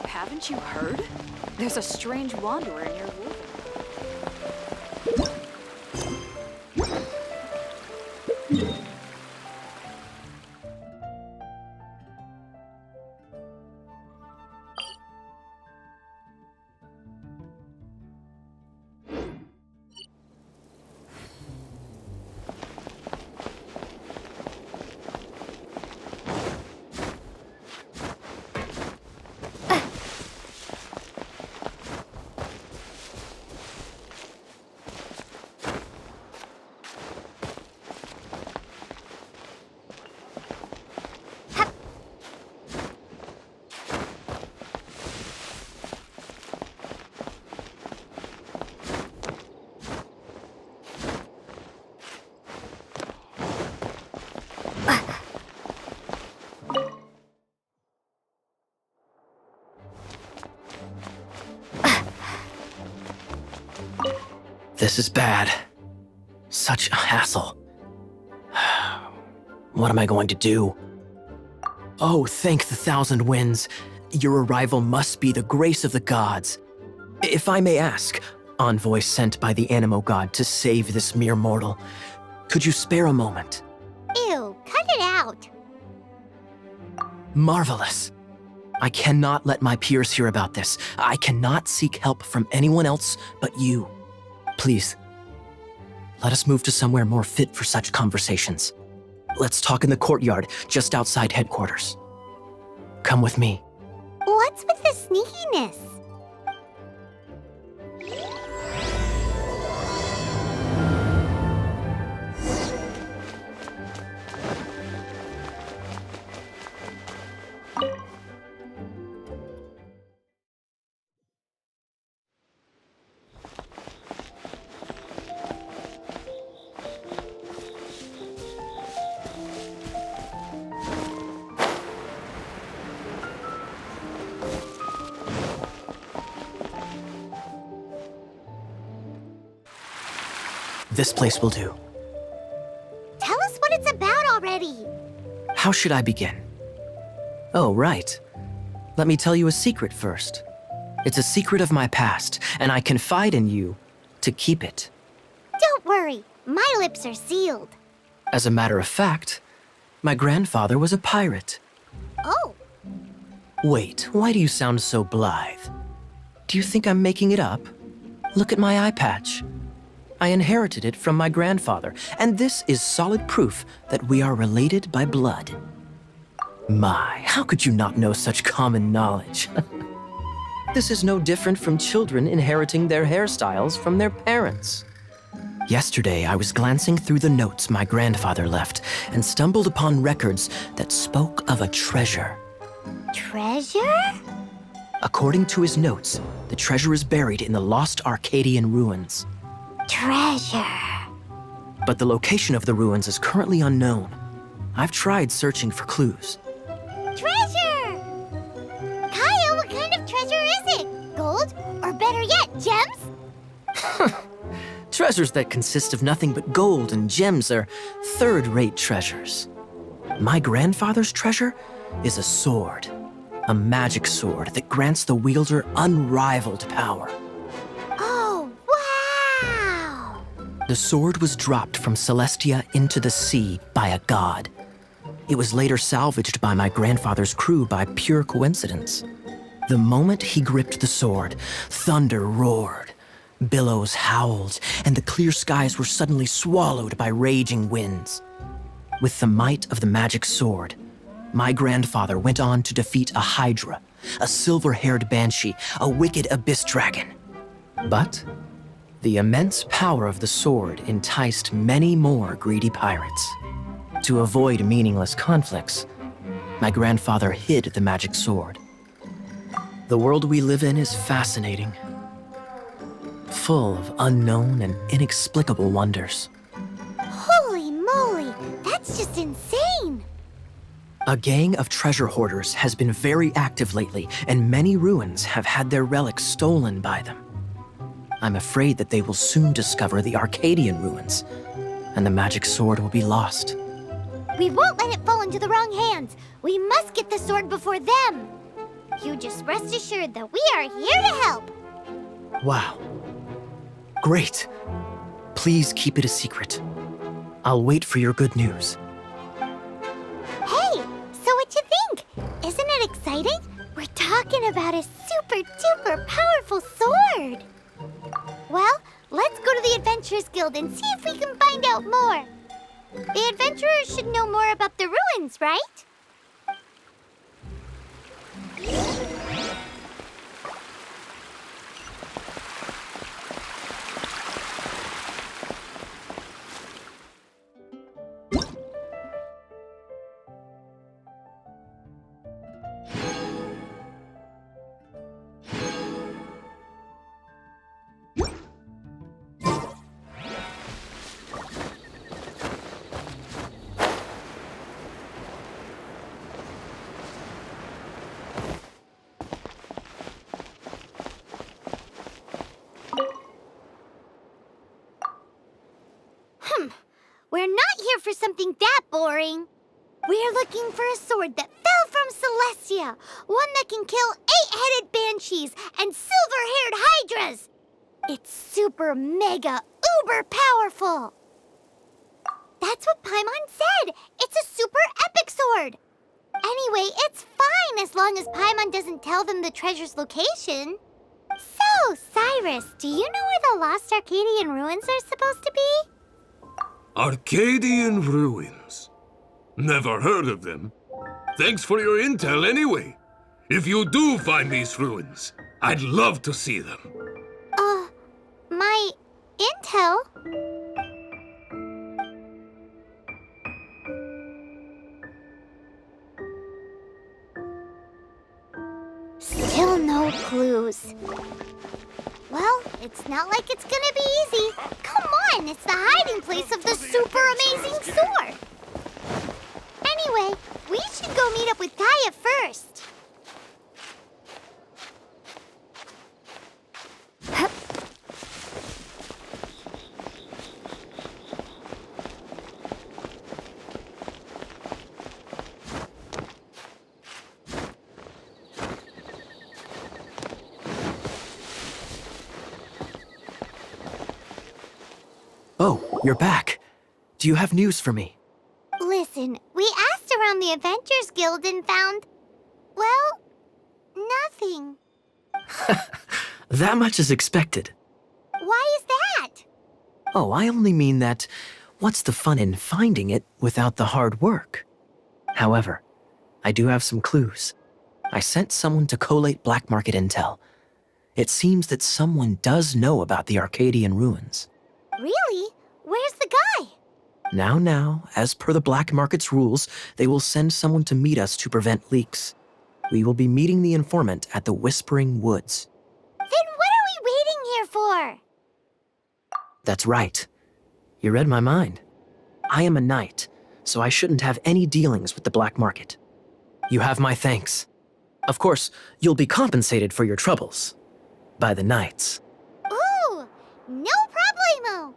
Haven't you heard? There's a strange wanderer in your wood. This is bad. Such a hassle. What am I going to do? Oh, thank the thousand winds. Your arrival must be the grace of the gods. If I may ask, envoy sent by the Anemo god to save this mere mortal, could you spare a moment? Ew, cut it out. Marvelous. I cannot let my peers hear about this. I cannot seek help from anyone else but you. Please, let us move to somewhere more fit for such conversations. Let's talk in the courtyard, just outside headquarters. Come with me. What's with the sneakiness? This place will do. Tell us what it's about already. How should I begin? Oh, right. Let me tell you a secret first. It's a secret of my past, and I confide in you to keep it. Don't worry, my lips are sealed. As a matter of fact, my grandfather was a pirate. Oh, Wait, why do you sound so blithe? Do you think I'm making it up? Look at my eye patch. I inherited it from my grandfather, and this is solid proof that we are related by blood. My, how could you not know such common knowledge? This is no different from children inheriting their hairstyles from their parents. Yesterday, I was glancing through the notes my grandfather left and stumbled upon records that spoke of a treasure. treasure? According to his notes, the treasure is buried in the lost Arcadian ruins. Treasure. But the location of the ruins is currently unknown. I've tried searching for clues. Treasure! Kaeya, what kind of treasure is it? Gold? Or better yet, gems? Treasures that consist of nothing but gold and gems are third-rate treasures. My grandfather's treasure is a sword. A magic sword that grants the wielder unrivaled power. Oh, wow! The sword was dropped from Celestia into the sea by a god. It was later salvaged by my grandfather's crew by pure coincidence. The moment he gripped the sword, thunder roared, billows howled, and the clear skies were suddenly swallowed by raging winds. With the might of the magic sword, my grandfather went on to defeat a hydra, a silver-haired banshee, a wicked abyss dragon. But the immense power of the sword enticed many more greedy pirates. To avoid meaningless conflicts, my grandfather hid the magic sword. The world we live in is fascinating, full of unknown and inexplicable wonders. Holy moly, that's just insane! A gang of treasure hoarders has been very active lately, and many ruins have had their relics stolen by them. I'm afraid that they will soon discover the Arcadian ruins, and the magic sword will be lost. We won't let it fall into the wrong hands. We must get the sword before them. You just rest assured that we are here to help. Wow. Great. Please keep it a secret. I'll wait for your good news. Hey, so what you think? Isn't it exciting? We're talking about a super duper powerful sword. Well, let's go to the Adventurers Guild and see if we can find out more. The adventurers should know more about the ruins, right? We're not here for something that boring. We're looking for a sword that fell from Celestia. One that can kill 8-headed banshees and silver-haired hydras. It's super mega uber powerful. That's what Paimon said. It's a super epic sword. Anyway, it's fine as long as Paimon doesn't tell them the treasure's location. So, Cyrus, do you know where the lost Arcadian ruins are supposed to be? Arcadian ruins. Never heard of them. Thanks for your intel anyway. If you do find these ruins, I'd love to see them. My intel? Still no clues. Well, it's not like it's gonna be easy. Come on, it's the hiding place of the super amazing sword. Anyway, we should go meet up with Kaeya first. Oh, you're back. Do you have news for me? Listen, we asked around the Adventurers Guild and found, well, nothing. That much is expected. Why is that? Oh, I only mean that what's the fun in finding it without the hard work? However, I do have some clues. I sent someone to collate black market intel. It seems that someone does know about the Arcadian ruins. Really? Where's the guy? Now, as per the black market's rules, they will send someone to meet us to prevent leaks. We will be meeting the informant at the Whispering Woods. Then what are we waiting here for? That's right. You read my mind. I am a knight, so I shouldn't have any dealings with the black market. You have my thanks. Of course, you'll be compensated for your troubles. By the knights. Ooh, no problemo.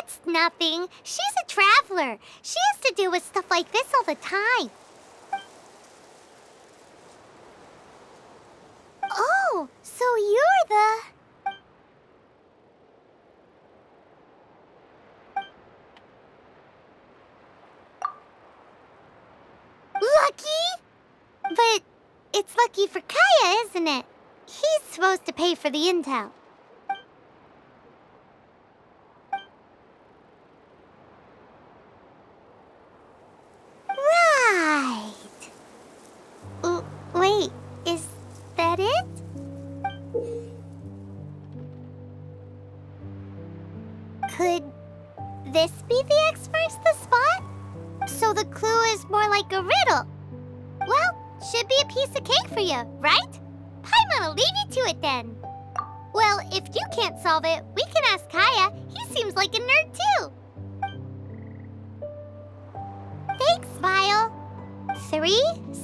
It's nothing. She's a traveler. She has to deal with stuff like this all the time. Oh, so you're the... Lucky? But it's lucky for Kaeya, isn't it? He's supposed to pay for the intel. Right. Wait, is that it? Could this be the X-First the spot? So the clue is more like a riddle. Well, should be a piece of cake for you, right? Paimon'll leave you to it then. Well, if you can't solve it, we can ask Kaeya. He seems like a nerd too. Thanks, Vile. 3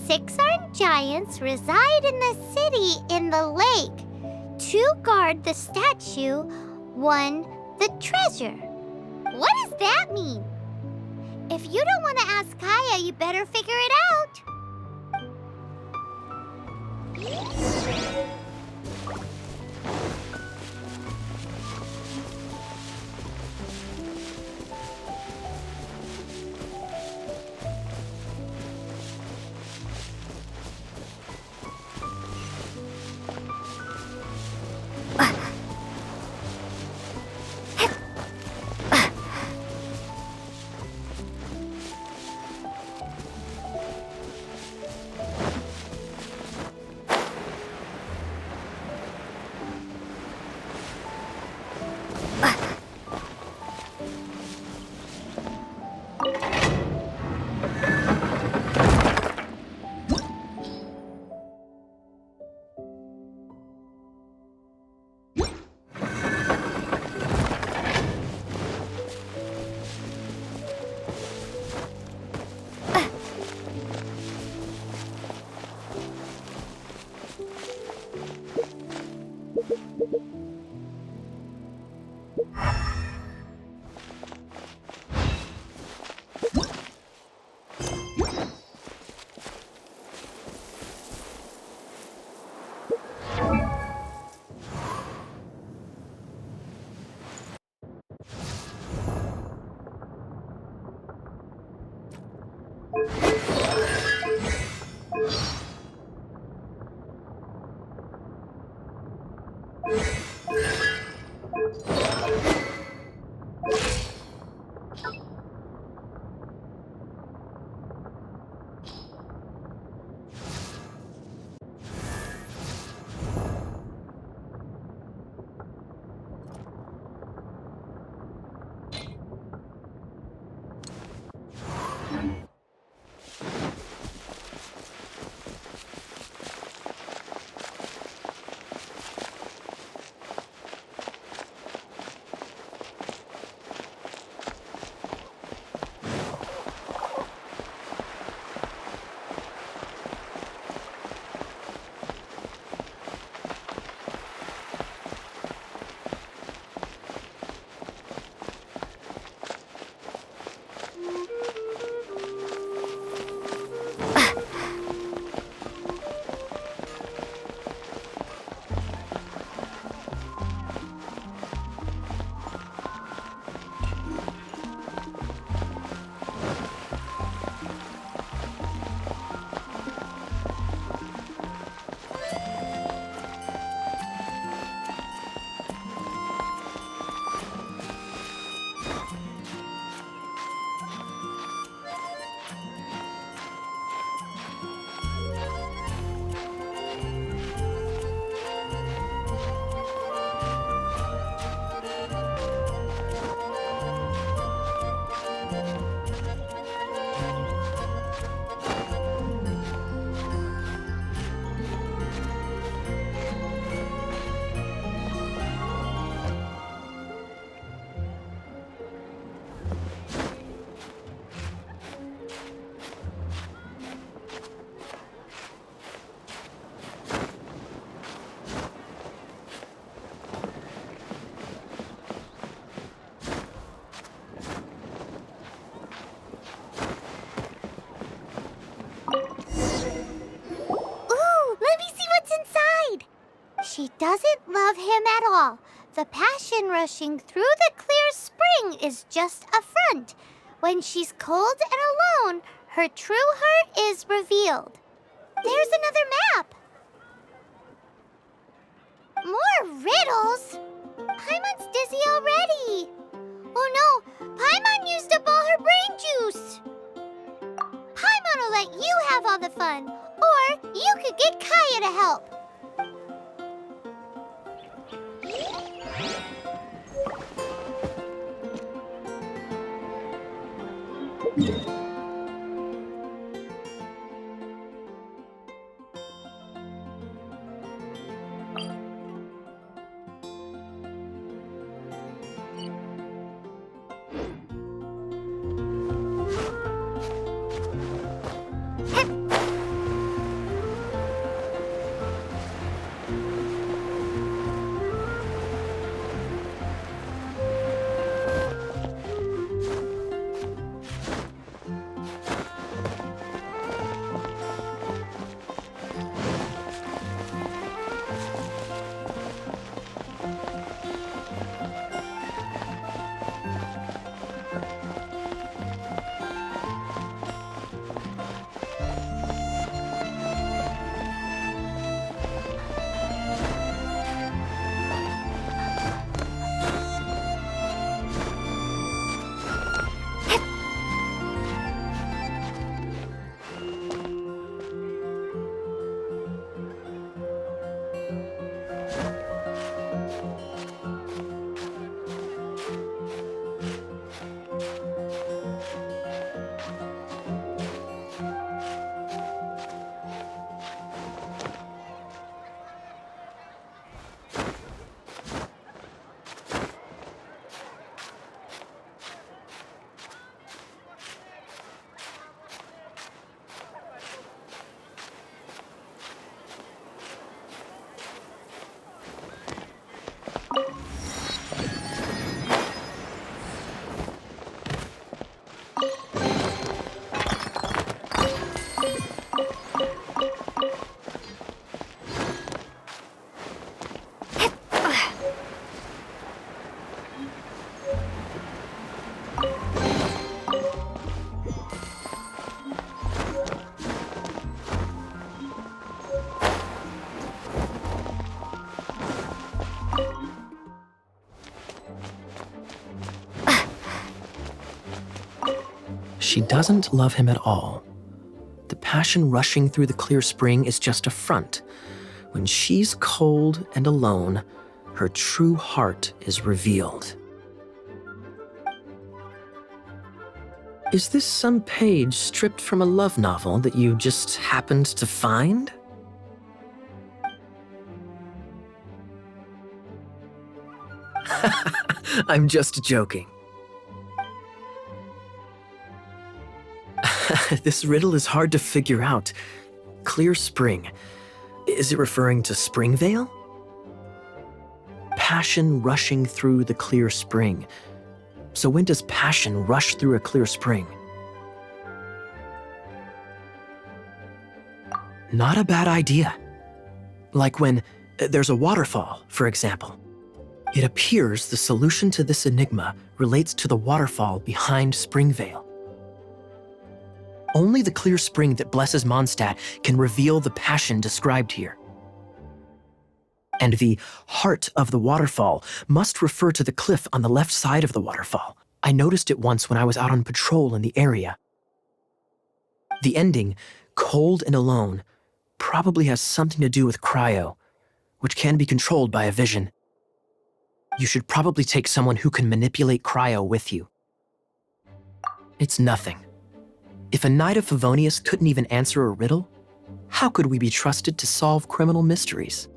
six-armed giants reside in the city in the lake. 2 guard the statue, 1 the treasure. What does that mean? If you don't want to ask Kaeya, you better figure it out. The passion rushing through the clear spring is just a front. When she's cold and alone, her true heart is revealed. There's another map. More riddles? Paimon's dizzy already. Oh no, Paimon used up all her brain juice. Paimon will let you have all the fun, or you could get Kaeya to help. She doesn't love him at all. The passion rushing through the clear spring is just a front. When she's cold and alone, her true heart is revealed. Is this some page stripped from a love novel that you just happened to find? I'm just joking. This riddle is hard to figure out. Clear spring. Is it referring to Springvale? Passion rushing through the clear spring. So when does passion rush through a clear spring? Not a bad idea. Like when there's a waterfall, for example. It appears the solution to this enigma relates to the waterfall behind Springvale. Only the clear spring that blesses Mondstadt can reveal the passion described here. And the heart of the waterfall must refer to the cliff on the left side of the waterfall. I noticed it once when I was out on patrol in the area. The ending, cold and alone, probably has something to do with cryo, which can be controlled by a vision. You should probably take someone who can manipulate cryo with you. It's nothing. If a knight of Favonius couldn't even answer a riddle, how could we be trusted to solve criminal mysteries?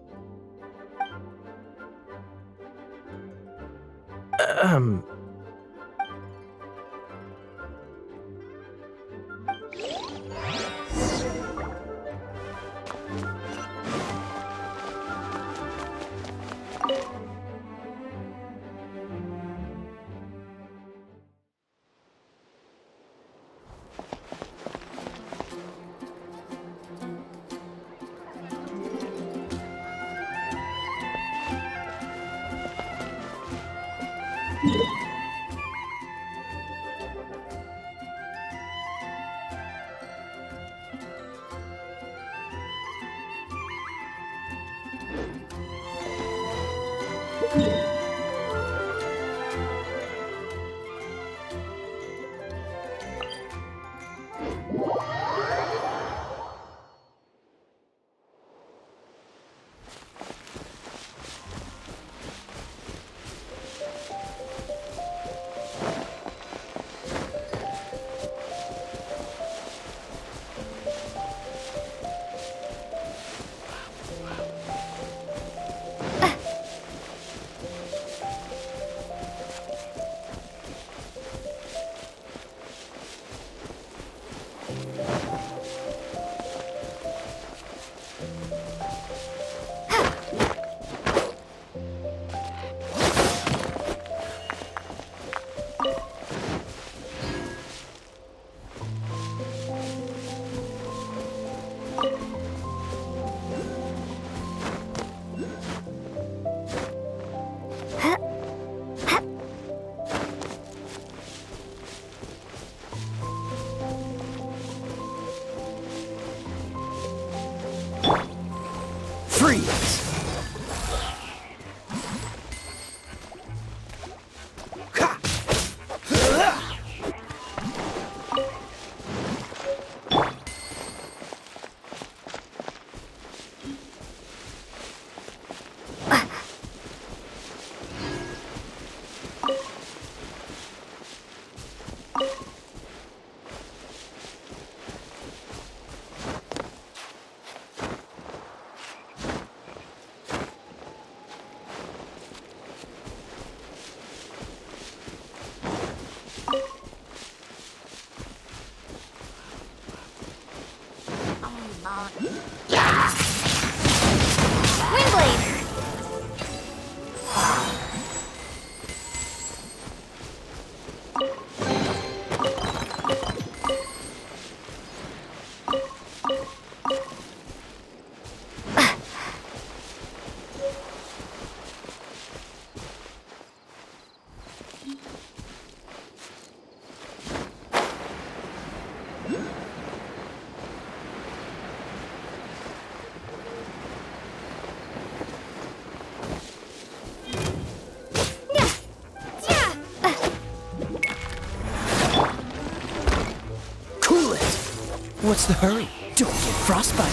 What's the hurry? Don't get frostbite.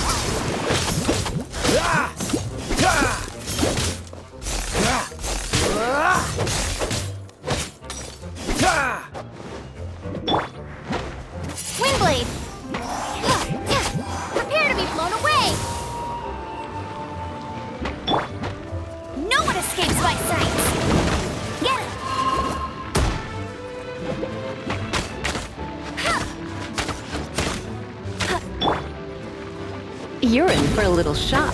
Windblade! Prepare to be blown away! No one escapes my sight! Get it! You're in for a little shock.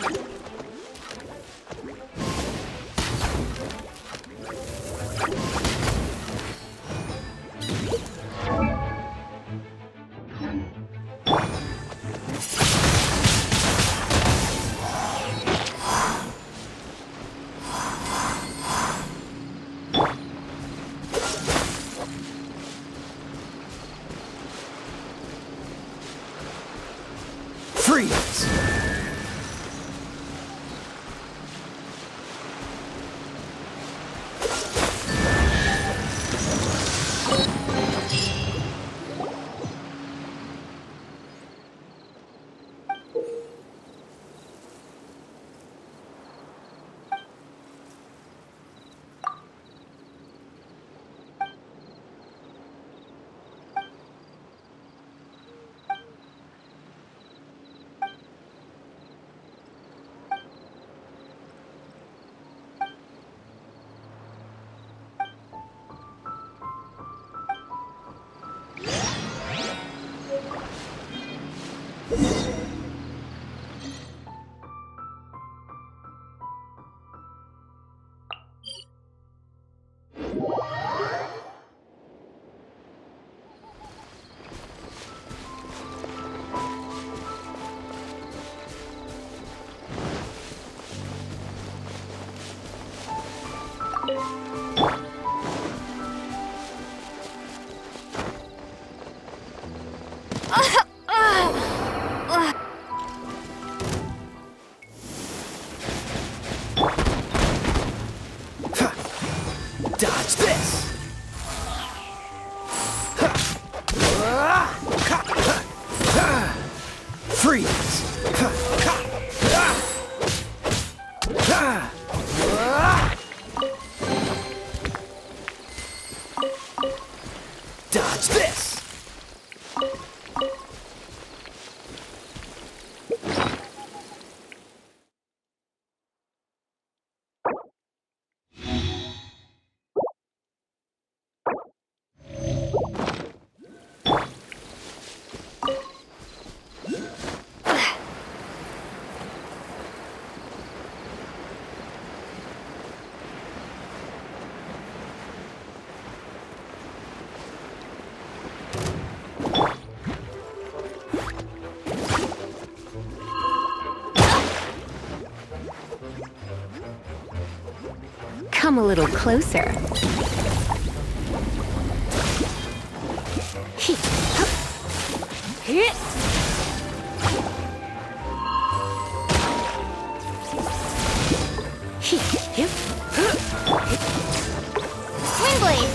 ready. Freeze! Dodge this! Freeze! Dodge this! Come a little closer. Swing blade!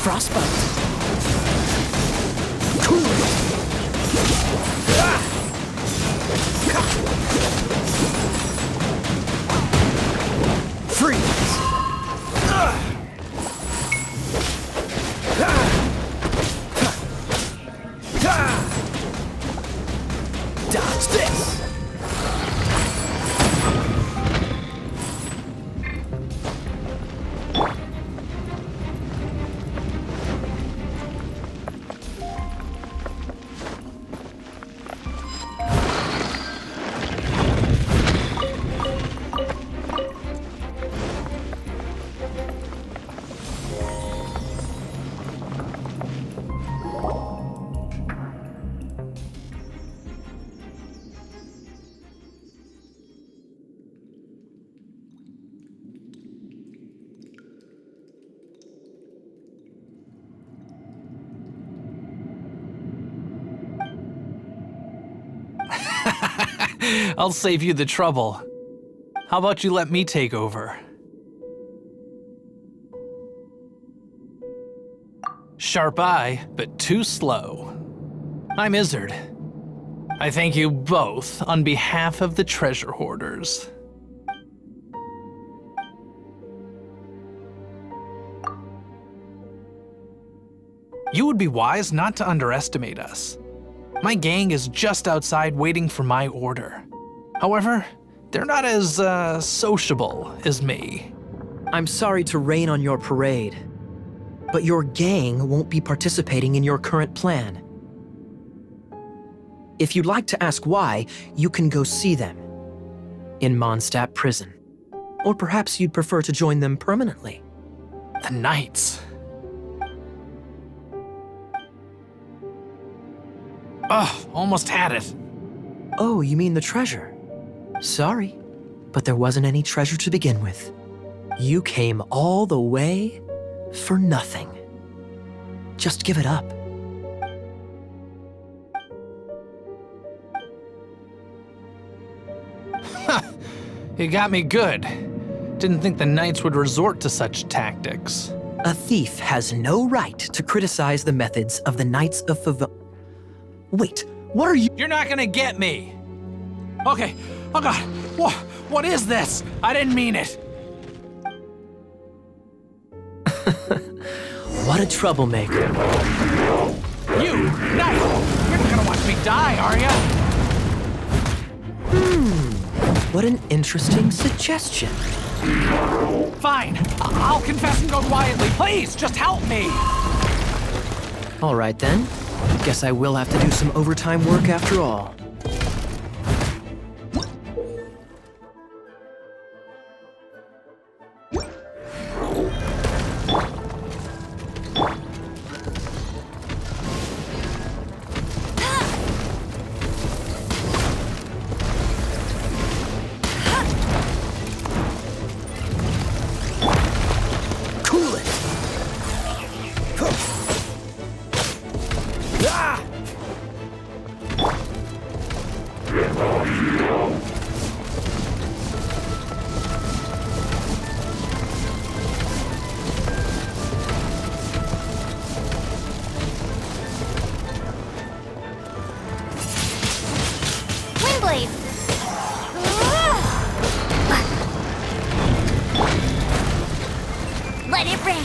frostbite. Cool it. Freeze. Dodge this. I'll save you the trouble. How about you let me take over? Sharp eye, but too slow. I'm Izzard. I thank you both on behalf of the treasure hoarders. You would be wise not to underestimate us. My gang is just outside waiting for my order. However, they're not as, sociable as me. I'm sorry to rain on your parade, but your gang won't be participating in your current plan. If you'd like to ask why, you can go see them in Mondstadt prison. Or perhaps you'd prefer to join them permanently. The Knights. Ugh, almost had it. Oh, you mean the treasure? Sorry, but there wasn't any treasure to begin with. You came all the way for nothing. Just give it up. You got me good. Didn't think the Knights would resort to such tactics. A thief has no right to criticize the methods of the Knights of Favonius. Wait, what are you— You're not gonna get me! Okay, oh god, what is this? I didn't mean it! What a troublemaker. You, Knight! You're not gonna watch me die, are ya? What an interesting suggestion. Fine, I'll confess and go quietly. Please, just help me! All right then. Guess I will have to do some overtime work after all. Let it rain!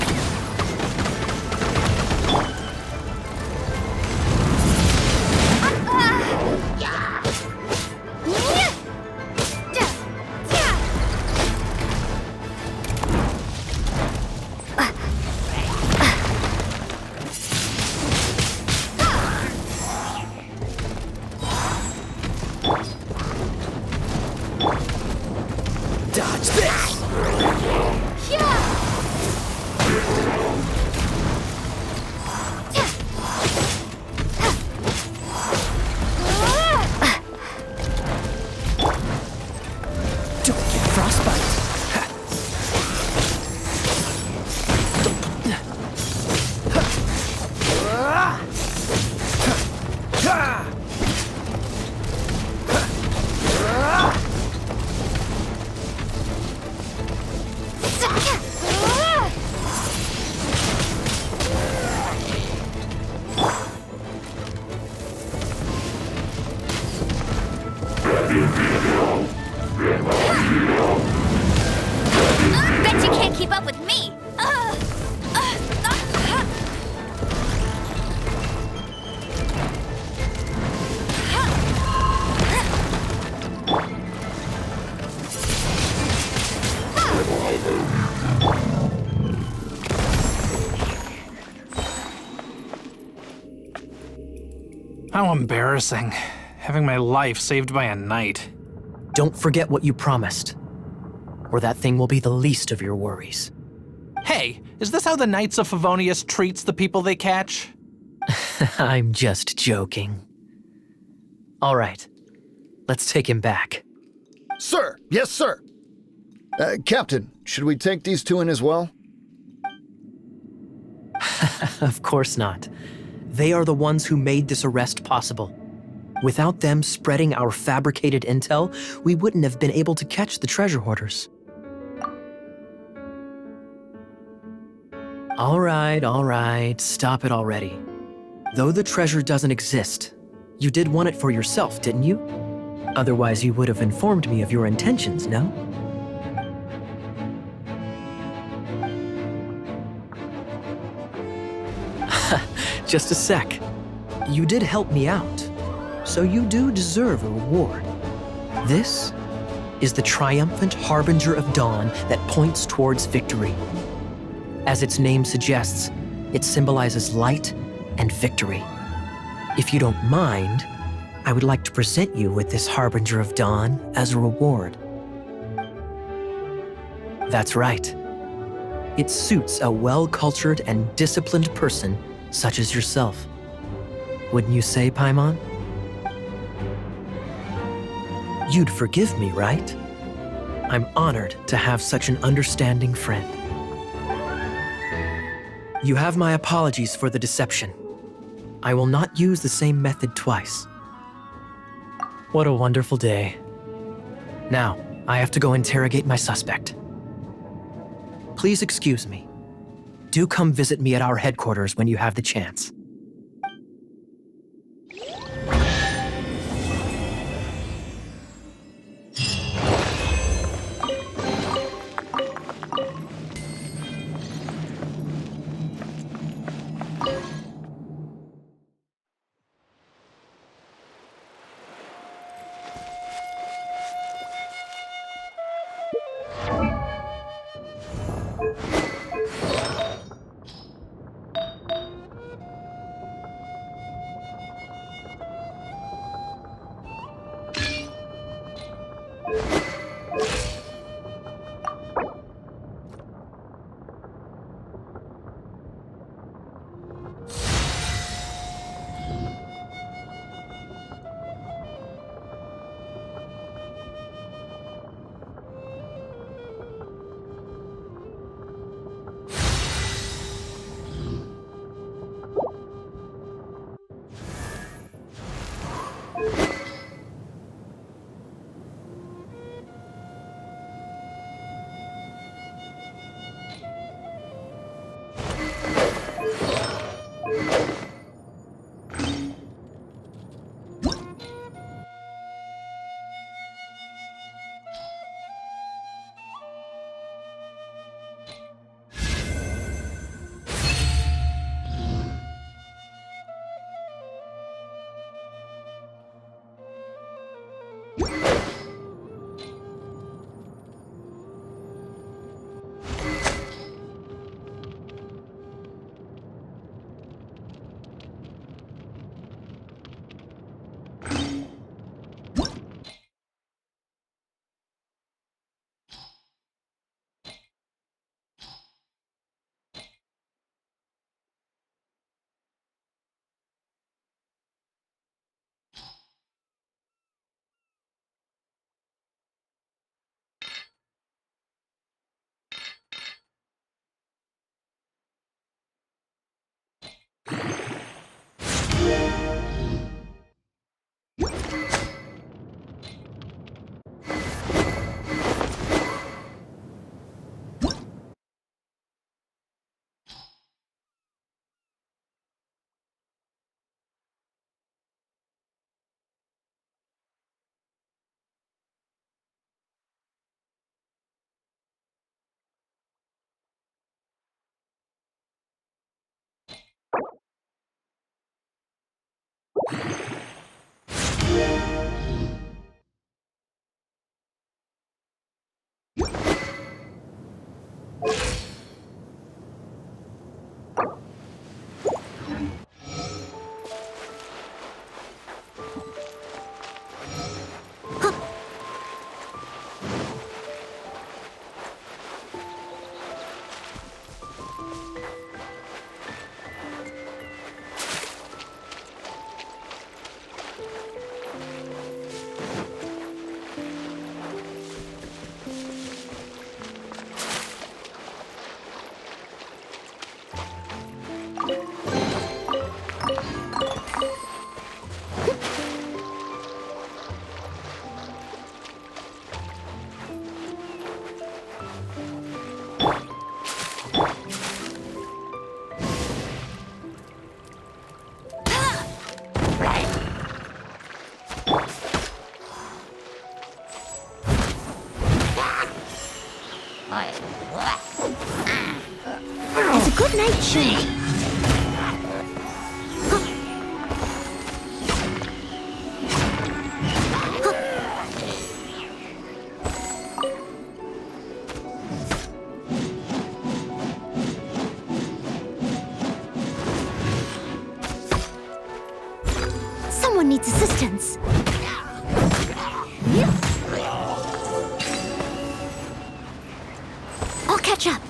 Dodge this! Don't get frostbite. How embarrassing. Having my life saved by a knight. Don't forget what you promised, or that thing will be the least of your worries. Hey, is this how the Knights of Favonius treats the people they catch? I'm just joking. All right, let's take him back. Sir! Yes, sir! Captain, should we take these two in as well? Of course not. They are the ones who made this arrest possible. Without them spreading our fabricated intel, we wouldn't have been able to catch the treasure hoarders. All right, stop it already. Though the treasure doesn't exist, you did want it for yourself, didn't you? Otherwise, you would have informed me of your intentions, no? Just a sec. You did help me out, so you do deserve a reward. This is the triumphant harbinger of dawn that points towards victory. As its name suggests, it symbolizes light and victory. If you don't mind, I would like to present you with this harbinger of dawn as a reward. That's right. It suits a well-cultured and disciplined person such as yourself. Wouldn't you say, Paimon? You'd forgive me, right? I'm honored to have such an understanding friend. You have my apologies for the deception. I will not use the same method twice. What a wonderful day. Now, I have to go interrogate my suspect. Please excuse me. Do come visit me at our headquarters when you have the chance. It's a good night shoot. Someone needs assistance. I'll catch up.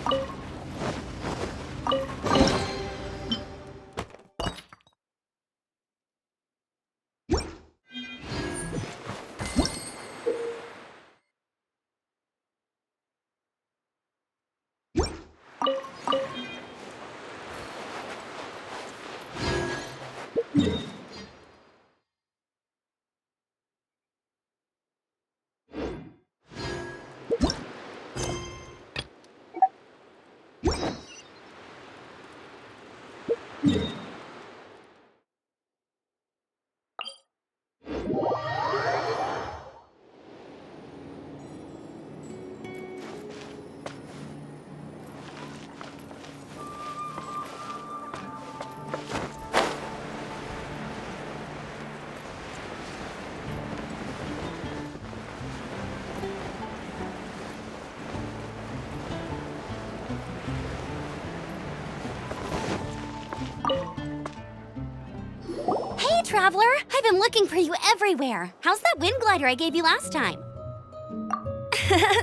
Traveler, I've been looking for you everywhere. How's that wind glider I gave you last time?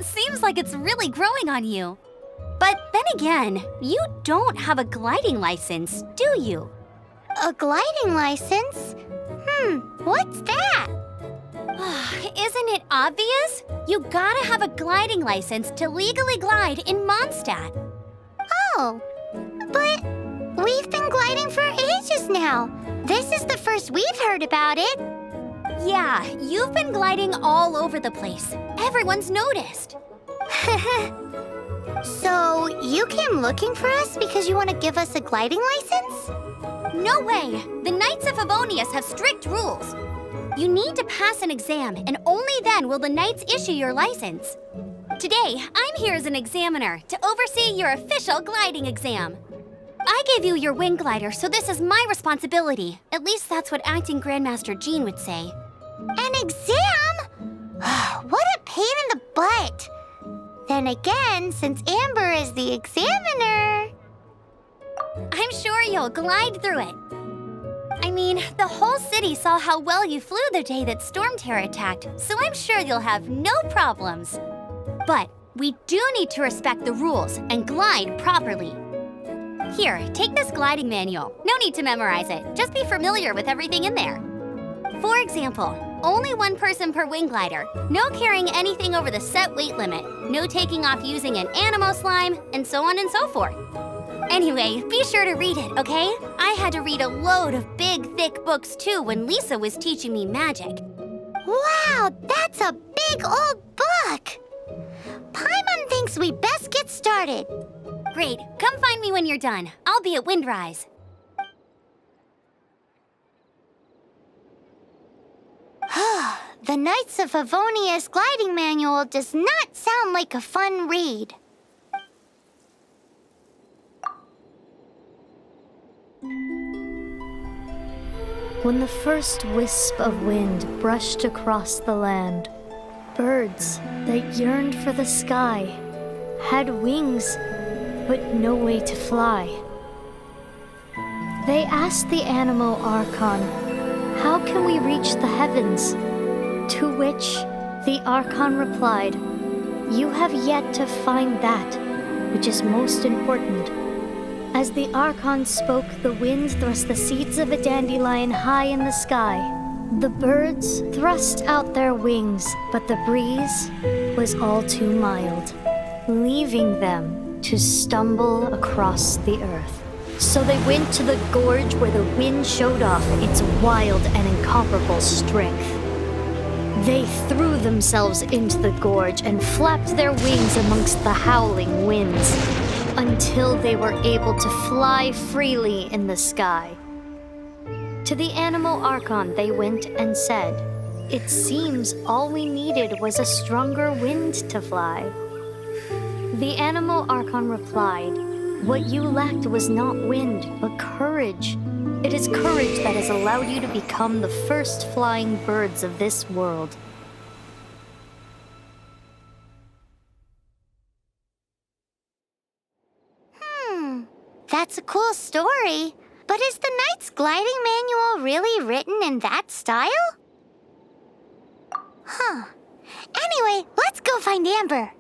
Seems like it's really growing on you. But then again, you don't have a gliding license, do you? A gliding license? What's that? Isn't it obvious? You gotta have a gliding license to legally glide in Mondstadt. Oh, but we've been gliding for ages now. This is the first we've heard about it. Yeah, you've been gliding all over the place. Everyone's noticed. So, you came looking for us because you want to give us a gliding license? No way! The Knights of Favonius have strict rules. You need to pass an exam, and only then will the Knights issue your license. Today, I'm here as an examiner to oversee your official gliding exam. I gave you your wing glider, so this is my responsibility. At least that's what Acting Grandmaster Jean would say. An exam? What a pain in the butt. Then again, since Amber is the examiner... I'm sure you'll glide through it. I mean, the whole city saw how well you flew the day that Storm Terror attacked, so I'm sure you'll have no problems. But we do need to respect the rules and glide properly. Here, take this gliding manual. No need to memorize it. Just be familiar with everything in there. For example, only one person per wing glider, no carrying anything over the set weight limit, no taking off using an Anemo slime, and so on and so forth. Anyway, be sure to read it, okay? I had to read a load of big, thick books too when Lisa was teaching me magic. Wow, that's a big old book! Paimon thinks we best get started. Great, come find me when you're done. I'll be at Windrise. The Knights of Favonius gliding manual does not sound like a fun read. When the first wisp of wind brushed across the land, birds that yearned for the sky had wings, but no way to fly. They asked the Anemo Archon, "How can we reach the heavens?" To which the Archon replied, "You have yet to find that which is most important." As the Archon spoke, the wind thrust the seeds of a dandelion high in the sky. The birds thrust out their wings, but the breeze was all too mild, leaving them to stumble across the earth. So they went to the gorge where the wind showed off its wild and incomparable strength. They threw themselves into the gorge and flapped their wings amongst the howling winds, until they were able to fly freely in the sky. To the Anemo Archon they went and said, "It seems all we needed was a stronger wind to fly." The Anemo Archon replied, "What you lacked was not wind, but courage. It is courage that has allowed you to become the first flying birds of this world." That's a cool story. But is the Knight's gliding manual really written in that style? Huh. Anyway, let's go find Amber.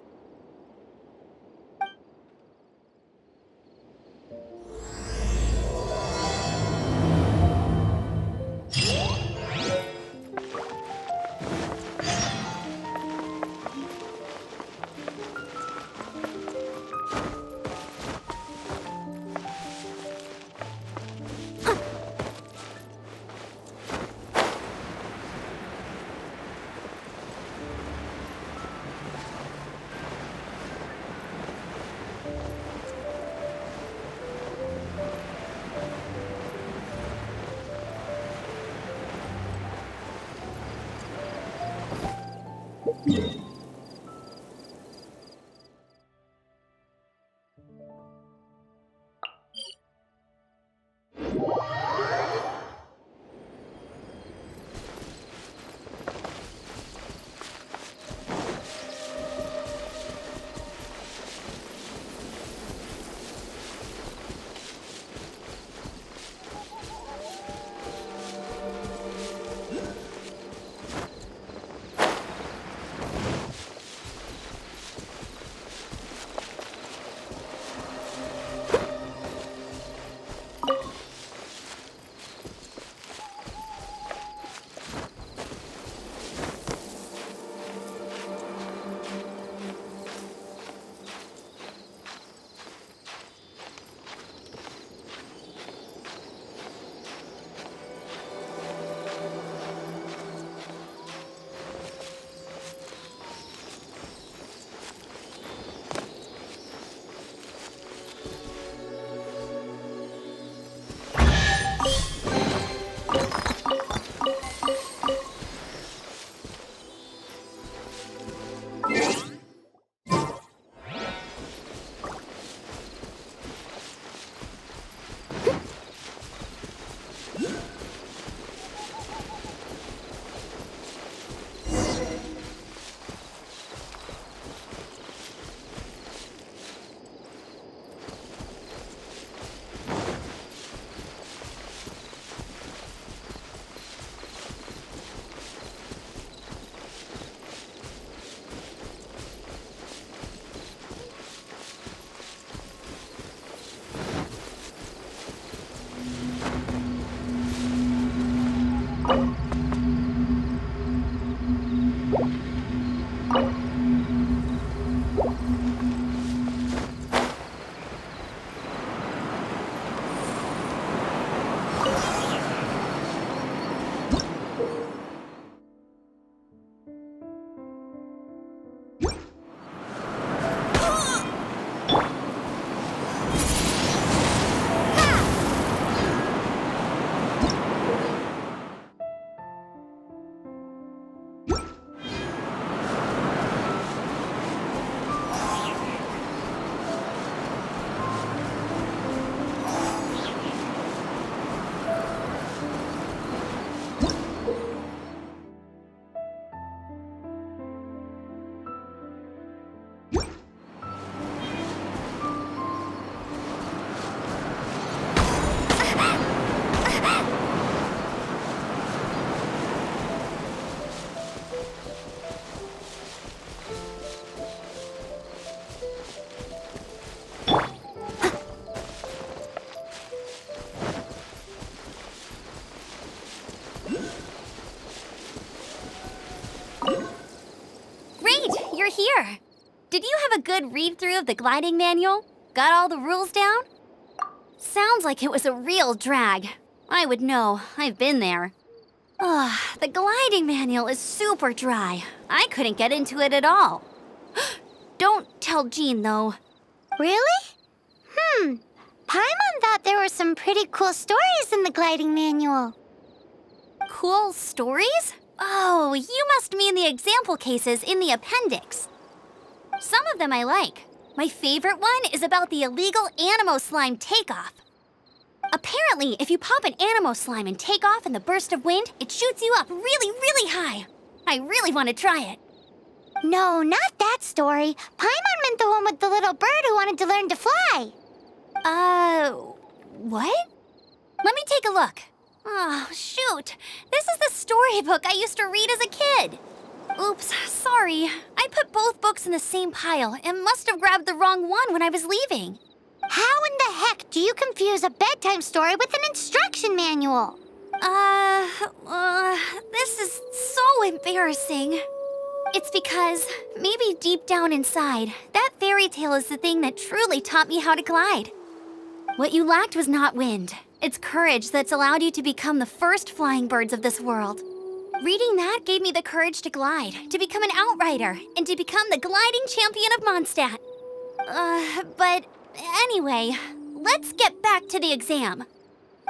Here. Did you have a good read-through of the gliding manual? Got all the rules down? Sounds like it was a real drag. I would know. I've been there. The gliding manual is super dry. I couldn't get into it at all. Don't tell Jean, though. Really? Paimon thought there were some pretty cool stories in the gliding manual. Cool stories? Oh, you must mean the example cases in the appendix. Some of them I like. My favorite one is about the illegal Anemo slime takeoff. Apparently, if you pop an Anemo slime and take off in the burst of wind, it shoots you up really, really high. I really want to try it. No, not that story. Paimon meant the one with the little bird who wanted to learn to fly. What? Let me take a look. Oh, shoot. This is the storybook I used to read as a kid. Oops, sorry. I put both books in the same pile and must have grabbed the wrong one when I was leaving. How in the heck do you confuse a bedtime story with an instruction manual? This is so embarrassing. It's because, maybe deep down inside, that fairy tale is the thing that truly taught me how to glide. What you lacked was not wind. It's courage that's allowed you to become the first flying birds of this world. Reading that gave me the courage to glide, to become an outrider, and to become the gliding champion of Mondstadt. But anyway, let's get back to the exam.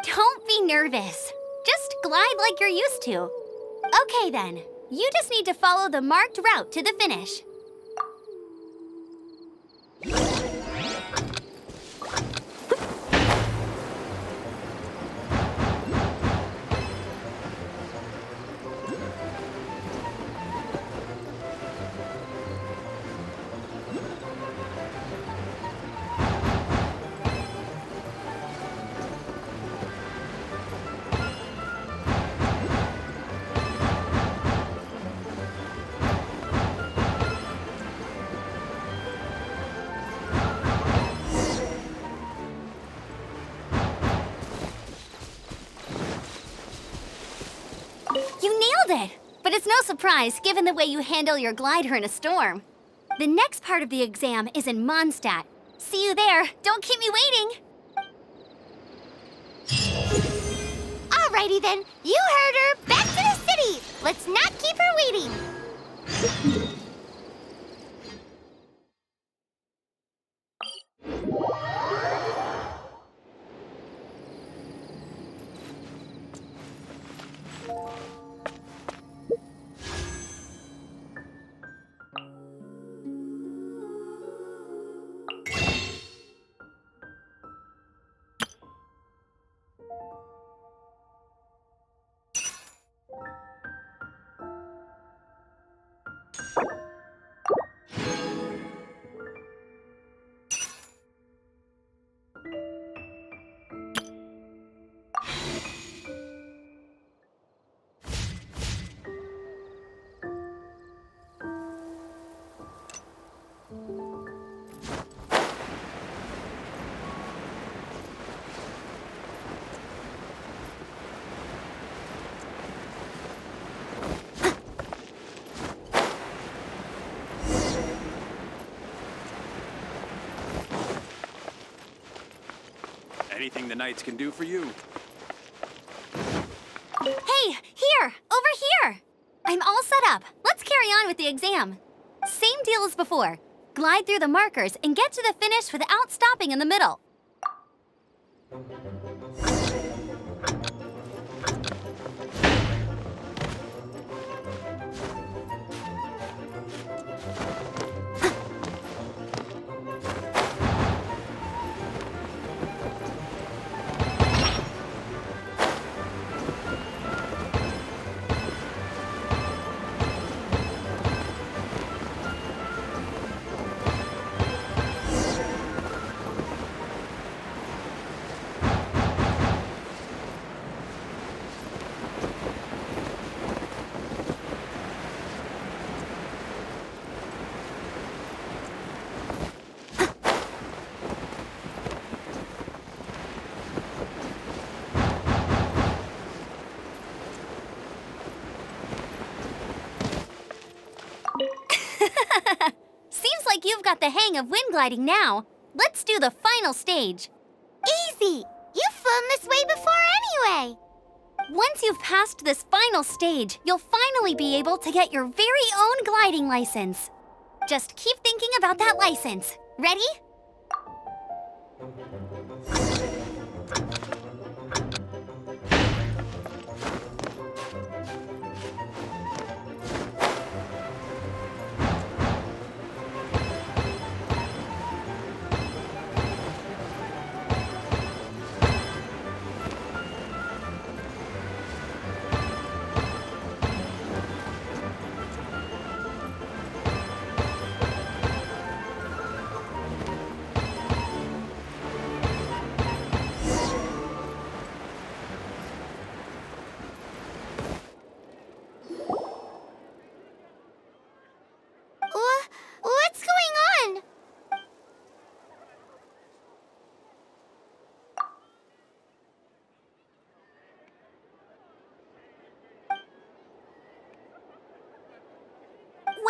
Don't be nervous. Just glide like you're used to. Okay then, you just need to follow the marked route to the finish. You nailed it! But it's no surprise, given the way you handle your glider in a storm. The next part of the exam is in Mondstadt. See you there. Don't keep me waiting. Alrighty then, you heard her. Back to the city. Let's not keep her waiting. Anything the Knights can do for you. Hey, here! Over here! I'm all set up. Let's carry on with the exam. Same deal as before. Glide through the markers and get to the finish without stopping in the middle. Seems like you've got the hang of wind gliding now. Let's do the final stage. Easy! You've flown this way before anyway! Once you've passed this final stage, you'll finally be able to get your very own gliding license. Just keep thinking about that license. Ready?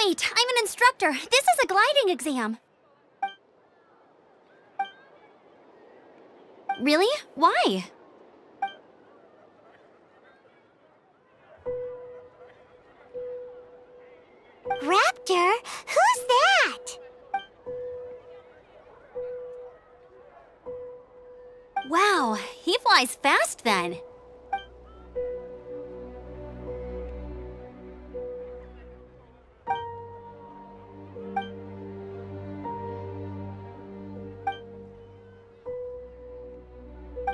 Wait, I'm an instructor. This is a gliding exam. Really? Why? Raptor? Who's that? Wow, he flies fast then.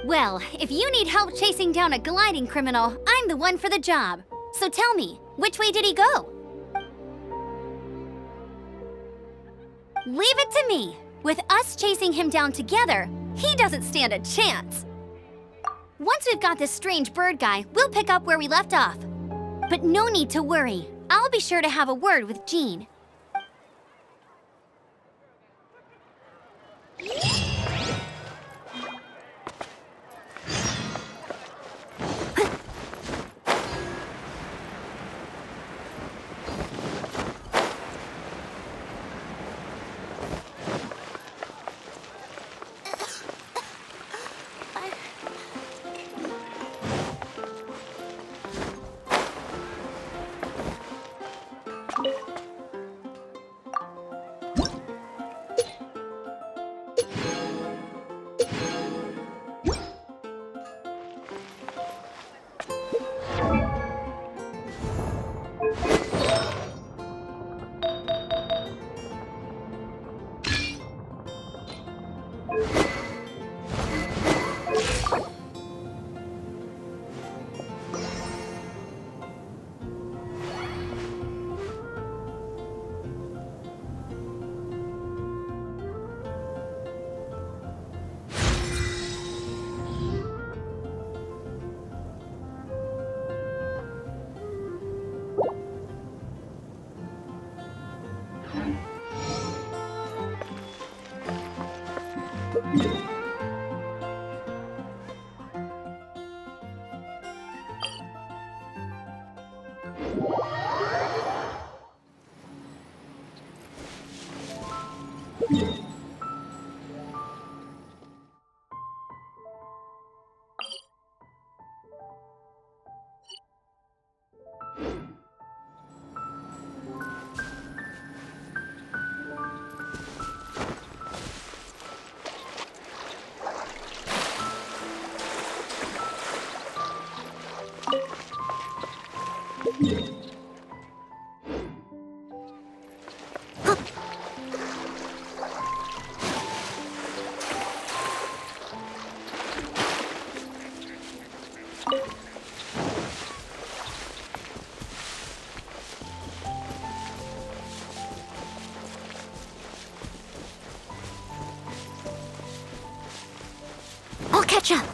Well, if you need help chasing down a gliding criminal, I'm the one for the job. So tell me, which way did he go? Leave it to me. With us chasing him down together, he doesn't stand a chance. Once we've got this strange bird guy, we'll pick up where we left off. But no need to worry. I'll be sure to have a word with Jean. I'll catch up.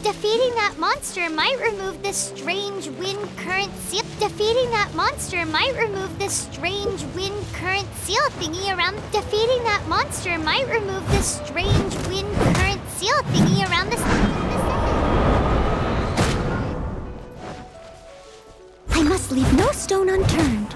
Defeating that monster might remove this strange wind current seal. Defeating that monster might remove this strange wind current seal thingy around. Defeating that monster might remove this strange wind current seal thingy around this. I must leave no stone unturned.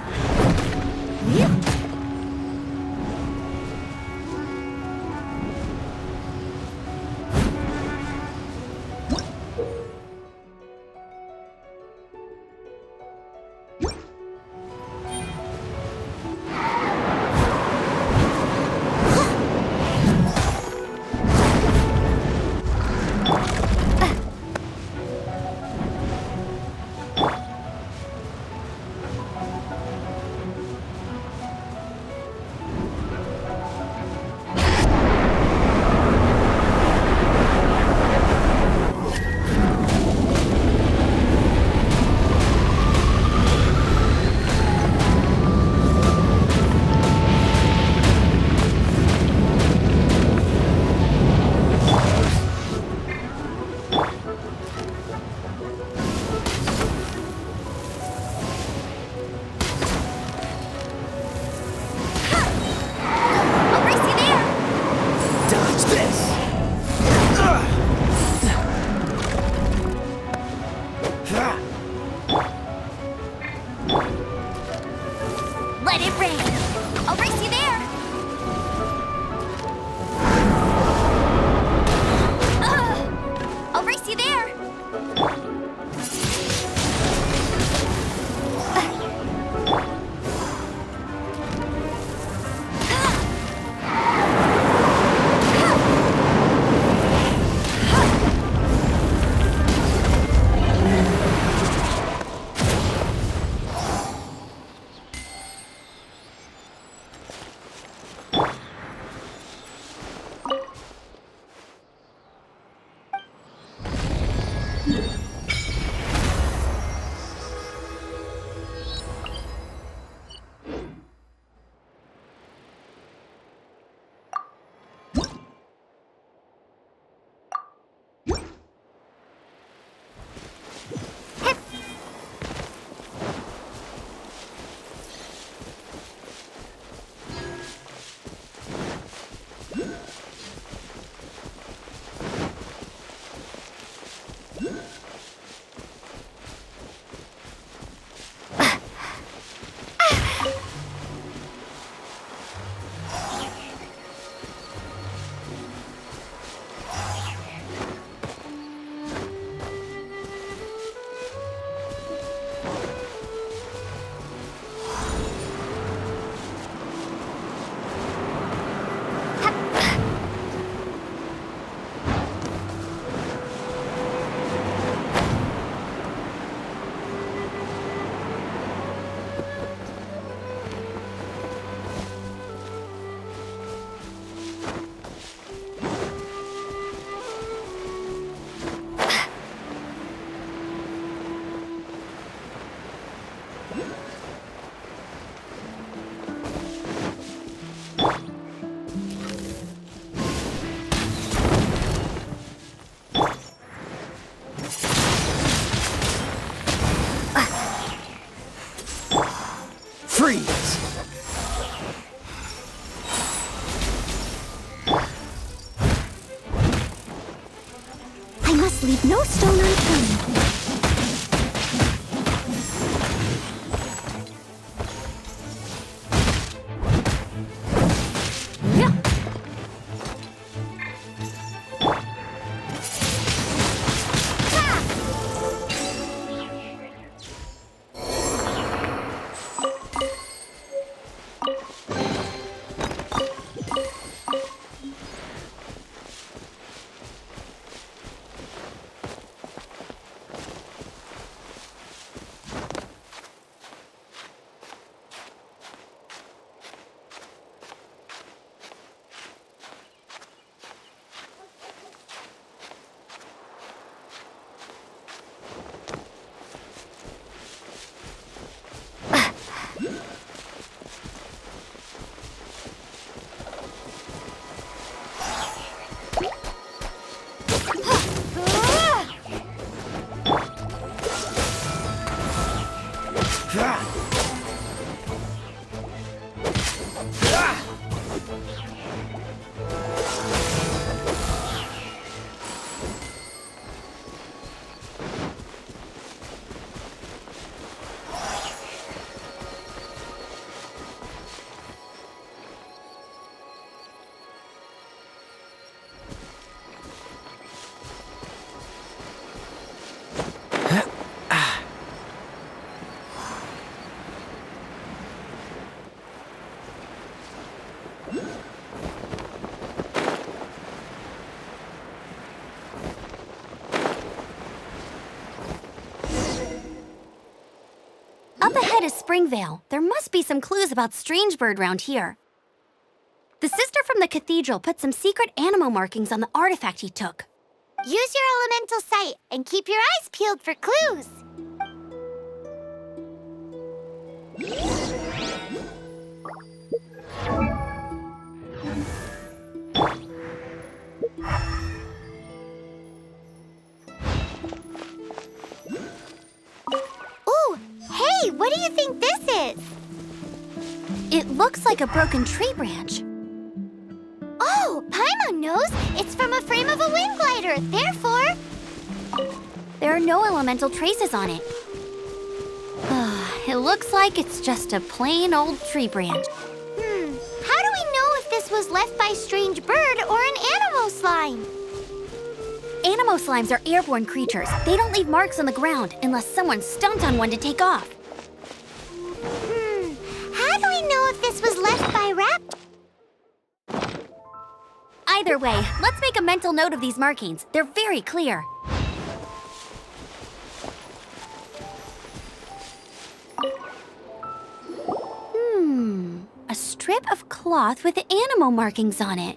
must leave no stone unturned. Up ahead is Springvale. There must be some clues about Strangebird round here. The sister from the cathedral put some secret Anemo markings on the artifact he took. Use your elemental sight and keep your eyes peeled for clues. Ooh, hey, what do you think this is? It looks like a broken tree branch. Oh, Paimon knows. It's from a frame of a wing glider. Therefore, there are no elemental traces on it. It looks like it's just a plain old tree branch. How do we know if this was left by strange bird or an Anemo slime? Anemo slimes are airborne creatures. They don't leave marks on the ground unless someone stomped on one to take off. How do we know if this was left by raptor? Either way, let's make a mental note of these markings. They're very clear. A strip of cloth with Anemo markings on it.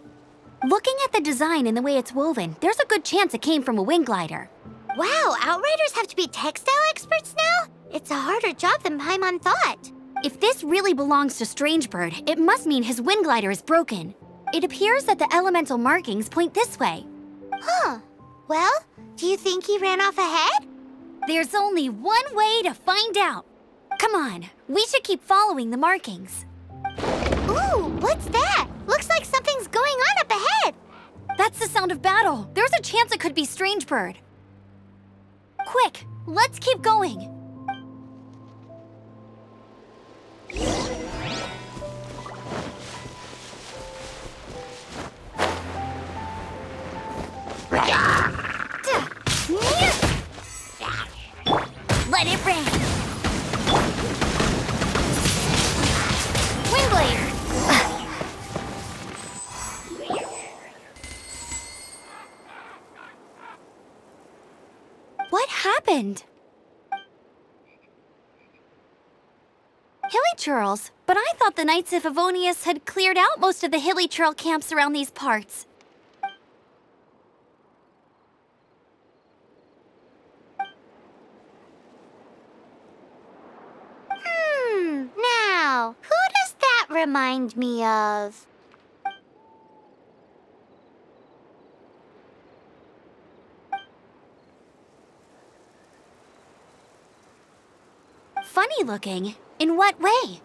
Looking at the design and the way it's woven, there's a good chance it came from a wing glider. Wow, Outriders have to be textile experts now? It's a harder job than Paimon thought. If this really belongs to Strangebird, it must mean his wind glider is broken. It appears that the elemental markings point this way. Huh. Well, do you think he ran off ahead? There's only one way to find out. Come on, we should keep following the markings. Ooh, what's that? Looks like something's going on up ahead. That's the sound of battle. There's a chance it could be Strangebird. Quick, let's keep going. Let it rain. Windblade. What happened? Hilly churls, but I thought the Knights of Favonius had cleared out most of the hilly churl camps around these parts. Now, who does that remind me of? Funny looking. In what way?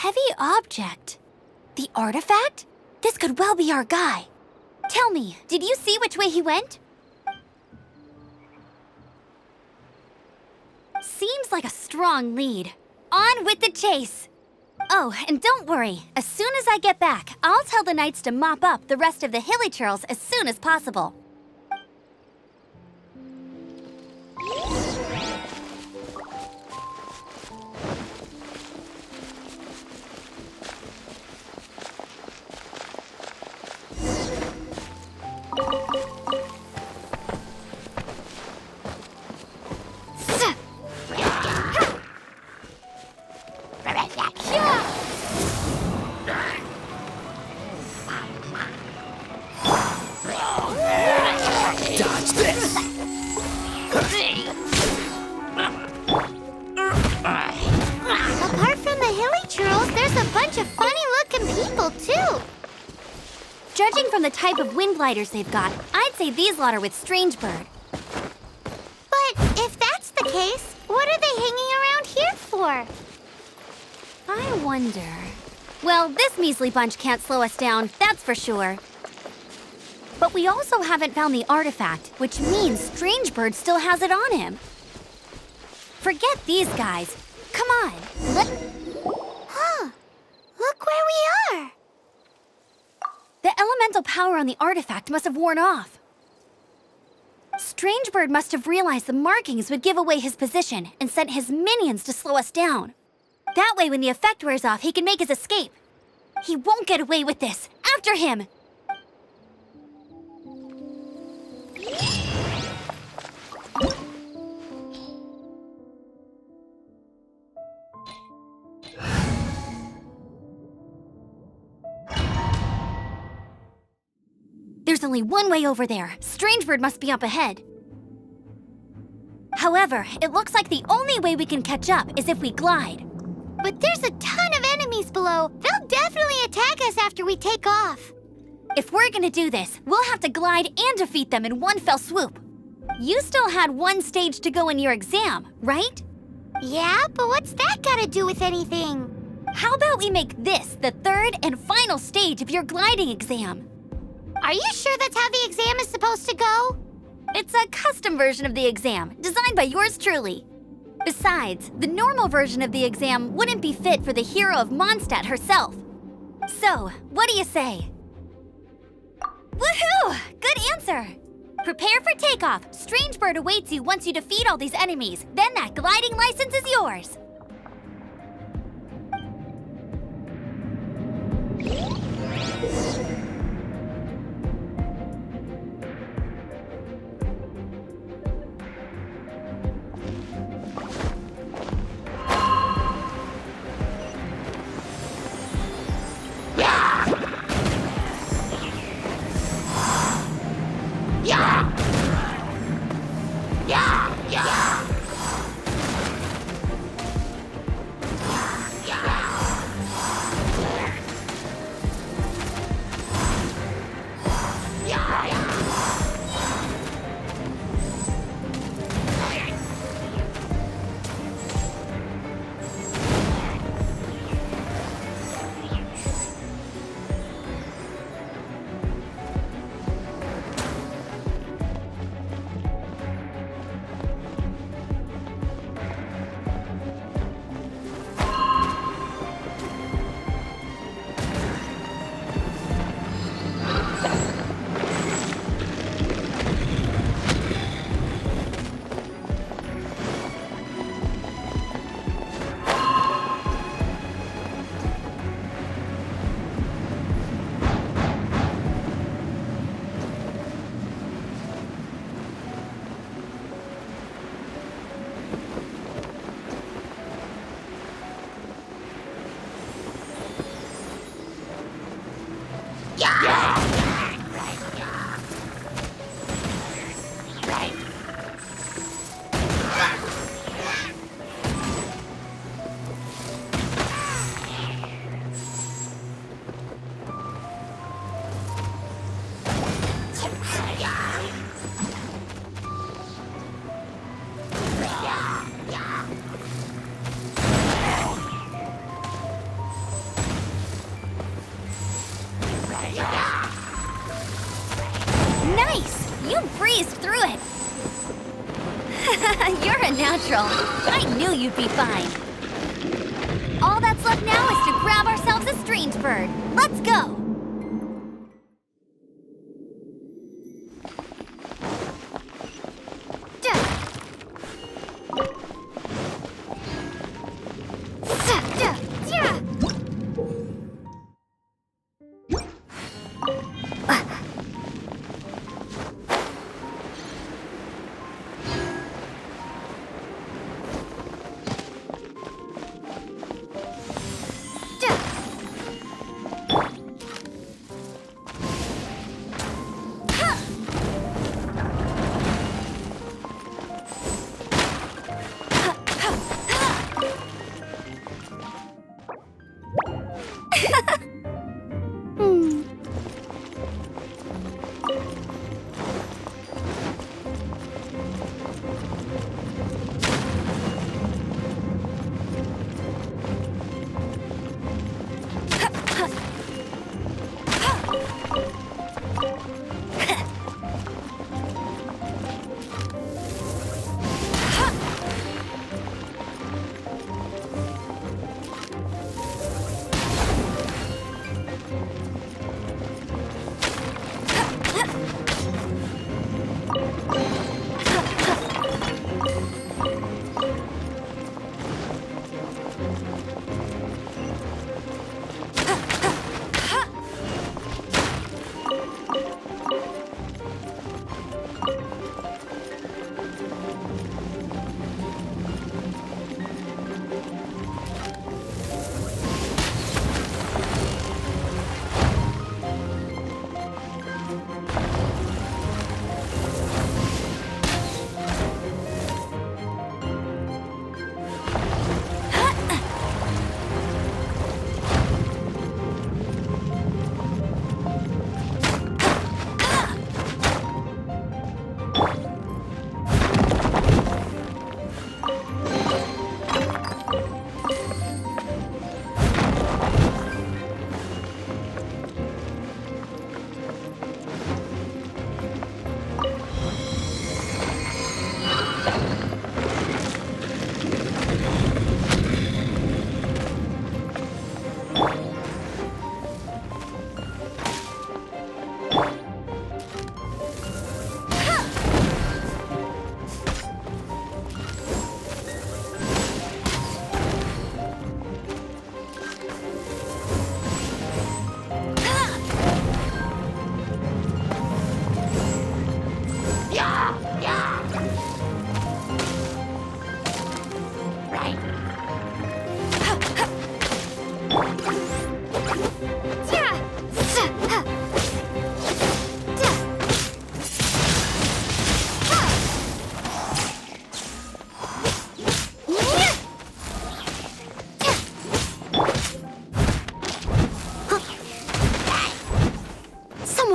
heavy object. The artifact? This could well be our guy. Tell me, did you see which way he went? Seems like a strong lead. On with the chase! Oh, and don't worry. As soon as I get back, I'll tell the knights to mop up the rest of the hilly churls as soon as possible. Dodge this! Apart from the hilly churls, there's a bunch of funny-looking people, too. Judging from the type of wind gliders they've got, I'd say these lot are with Strangebird. But if that's the case, what are they hanging around here for? I wonder... Well, this measly bunch can't slow us down, that's for sure. But we also haven't found the artifact, which means Strangebird still has it on him. Forget these guys. Come on, Huh. Look where we are. The elemental power on the artifact must have worn off. Strangebird must have realized the markings would give away his position and sent his minions to slow us down. That way, when the effect wears off, he can make his escape. He won't get away with this. After him! There's only one way over there. Strangebird must be up ahead. However, it looks like the only way we can catch up is if we glide. But there's a ton of enemies below. They'll definitely attack us after we take off. If we're gonna do this, we'll have to glide and defeat them in one fell swoop. You still had one stage to go in your exam, right? Yeah, but what's that gotta do with anything? How about we make this the third and final stage of your gliding exam? Are you sure that's how the exam is supposed to go? It's a custom version of the exam, designed by yours truly. Besides, the normal version of the exam wouldn't be fit for the hero of Mondstadt herself. So, what do you say? Woohoo! Good answer! Prepare for takeoff. Strangebird awaits you once you defeat all these enemies. Then that gliding license is yours. You breezed through it. You're a natural. I knew you'd be fine. All that's left now is to grab ourselves a strange bird. Let's go!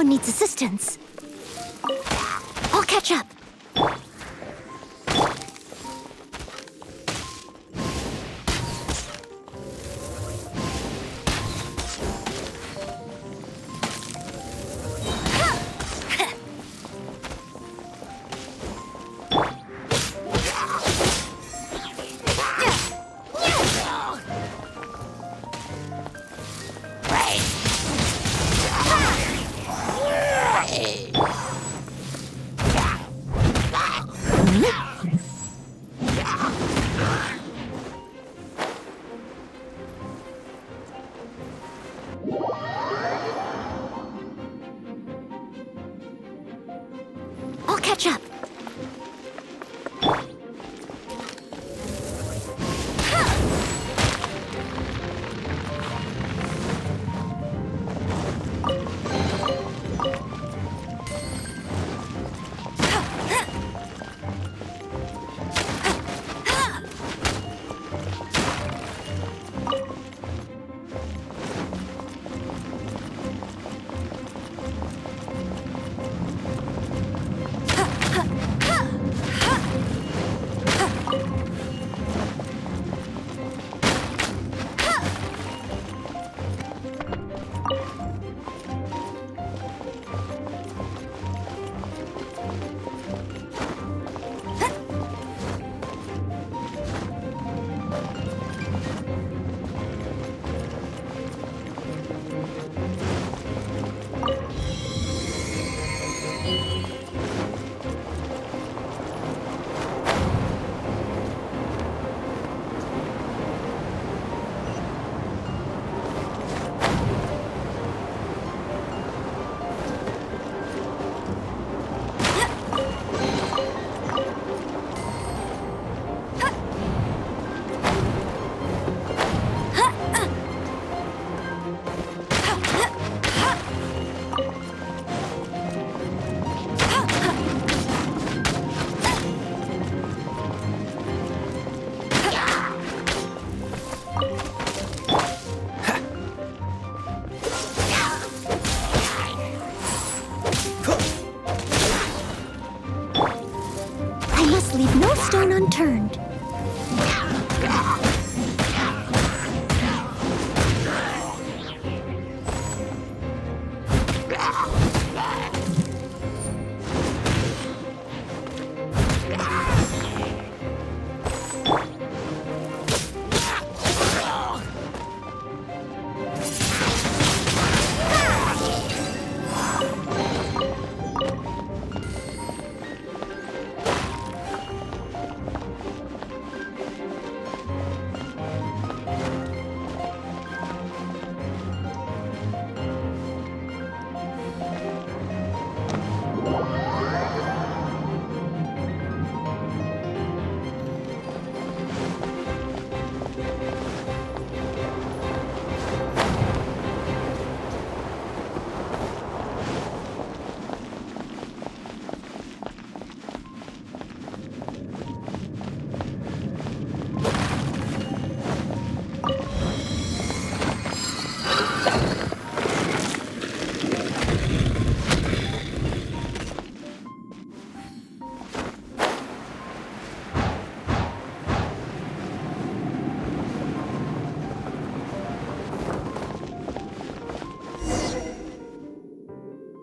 Needs assistance. I'll catch up. I'll catch up. leave no stone unturned.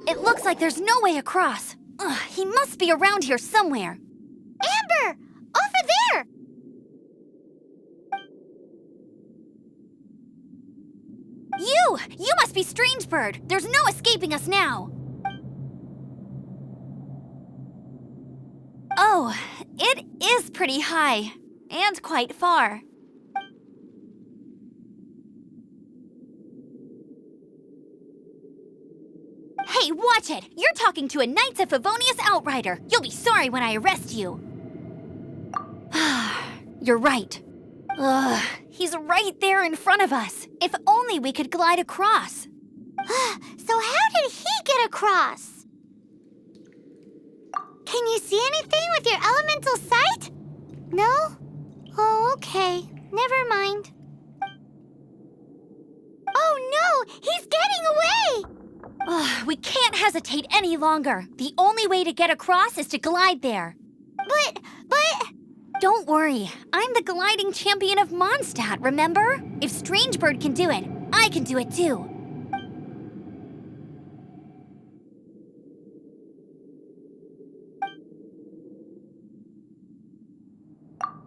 It looks like there's no way across. Ugh, he must be around here somewhere. Amber! Over there! You must be Strangebird. There's no escaping us now. Oh, it is pretty high. And quite far. Hey, watch it! You're talking to a Knights of Favonius outrider. You'll be sorry when I arrest you. You're right. Ugh, he's right there in front of us. If only we could glide across. So how did he get across? Can you see anything with your elemental sight? No? Oh, okay. Never mind. Oh no! He's getting away! We can't hesitate any longer. The only way to get across is to glide there. But... Don't worry. I'm the gliding champion of Mondstadt, remember? If Strangebird can do it, I can do it too.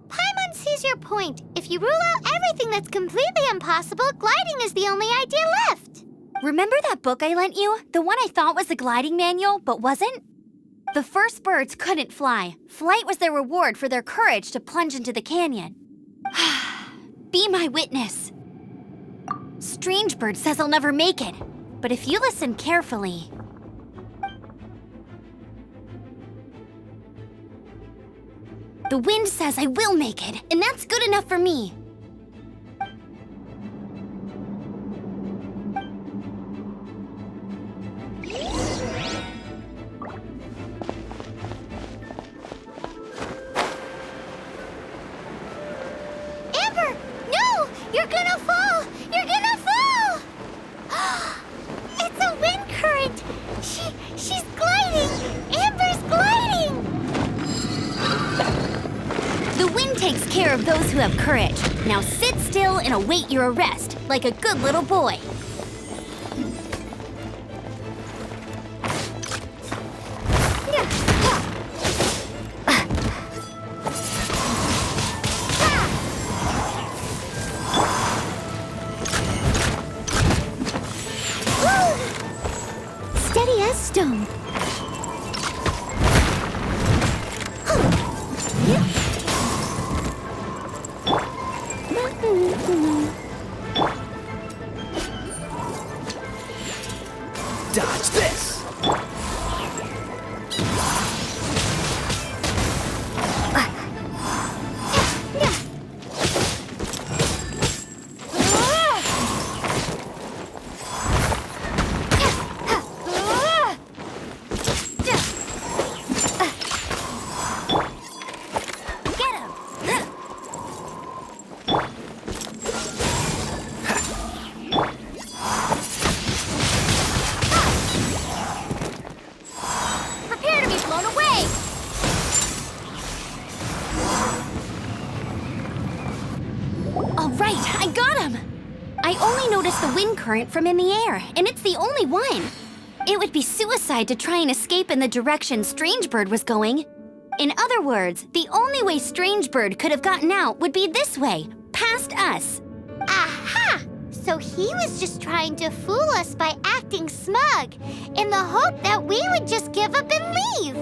Paimon sees your point. If you rule out everything that's completely impossible, gliding is the only idea left. Remember that book I lent you? The one I thought was the gliding manual, but wasn't? The first birds couldn't fly. Flight was their reward for their courage to plunge into the canyon. Be my witness. Strangebird says I'll never make it. But if you listen carefully... The wind says I will make it, and that's good enough for me. She's gliding! Amber's gliding! The wind takes care of those who have courage. Now sit still and await your arrest, like a good little boy. Steady as stone. Dodge this! gets the wind current from in the air, and it's the only one. It would be suicide to try and escape in the direction Strangebird was going. In other words, the only way Strangebird could have gotten out would be this way, past us. Aha! So he was just trying to fool us by acting smug, in the hope that we would just give up and leave.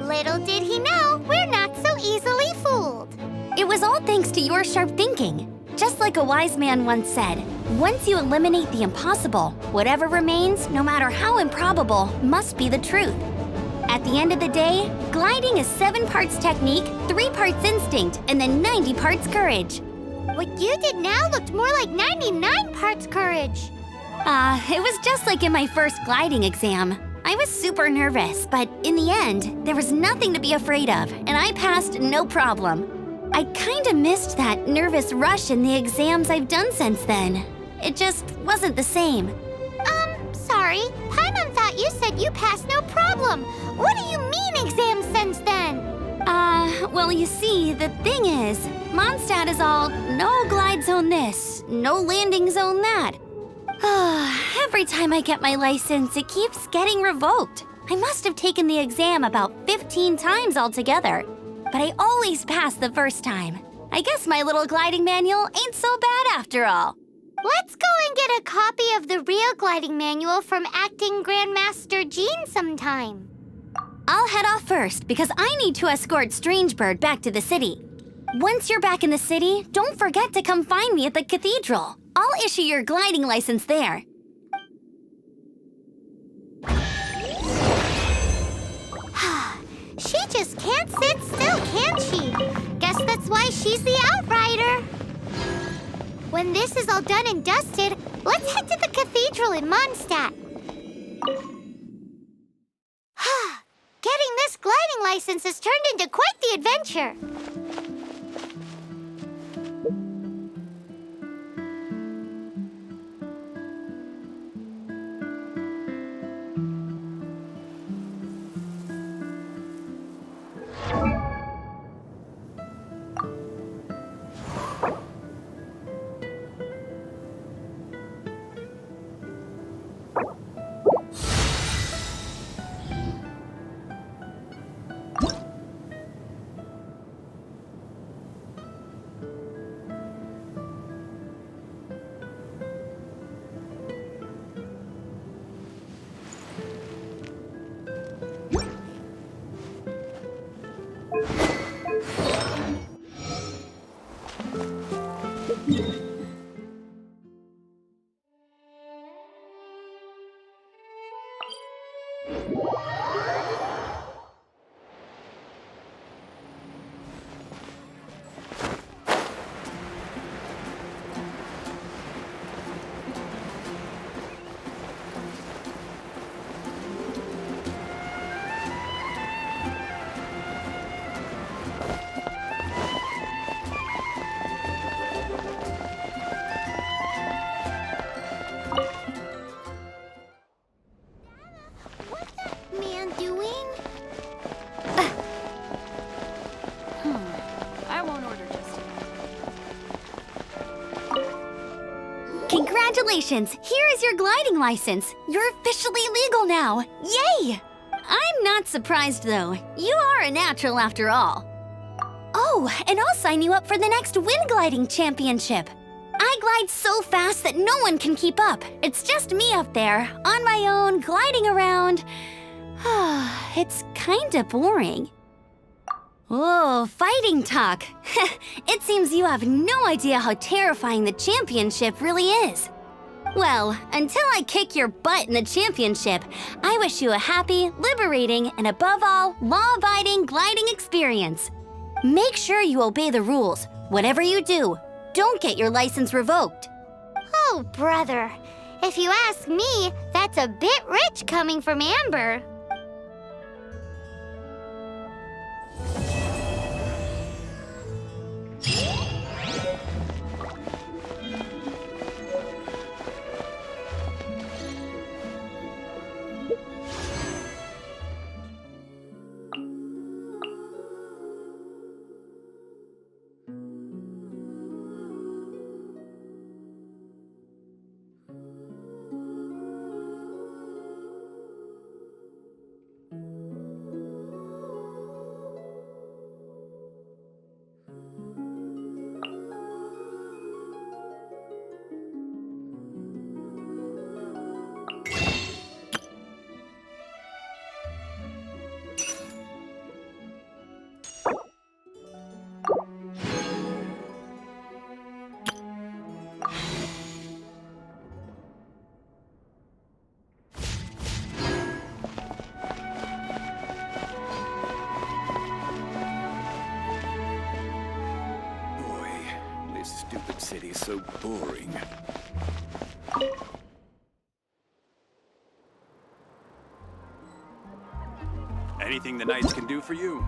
Little did he know, we're not so easily fooled. It was all thanks to your sharp thinking. Just like a wise man once said, once you eliminate the impossible, whatever remains, no matter how improbable, must be the truth. At the end of the day, gliding is 7 parts technique, 3 parts instinct, and then 90 parts courage. What you did now looked more like 99 parts courage. It was just like in my first gliding exam. I was super nervous, but in the end, there was nothing to be afraid of, and I passed no problem. I kinda missed that nervous rush in the exams I've done since then. It just wasn't the same. Sorry. Paimon thought you said you passed no problem. What do you mean exams since then? Well, you see, the thing is, Mondstadt is all no glide zone this, no landing zone that. Every time I get my license, it keeps getting revoked. I must have taken the exam about 15 times altogether, but I always pass the first time. I guess my little gliding manual ain't so bad after all. Let's go and get a copy of the real gliding manual from Acting Grandmaster Jean sometime. I'll head off first because I need to escort Strangebird back to the city. Once you're back in the city, don't forget to come find me at the cathedral. I'll issue your gliding license there. She just can't sit still, can she? Guess that's why she's the Outrider. When this is all done and dusted, let's head to the cathedral in Mondstadt. Getting this gliding license has turned into quite the adventure. Congratulations! Here is your gliding license. You're officially legal now. Yay! I'm not surprised, though. You are a natural after all. Oh, and I'll sign you up for the next wind gliding championship. I glide so fast that no one can keep up. It's just me up there, on my own, gliding around. It's kinda boring. Oh, fighting talk. It seems you have no idea how terrifying the championship really is. Well, until I kick your butt in the championship, I wish you a happy, liberating, and above all, law-abiding gliding experience. Make sure you obey the rules. Whatever you do, don't get your license revoked. Oh, brother. If you ask me, that's a bit rich coming from Amber. so boring. Anything the knights can do for you?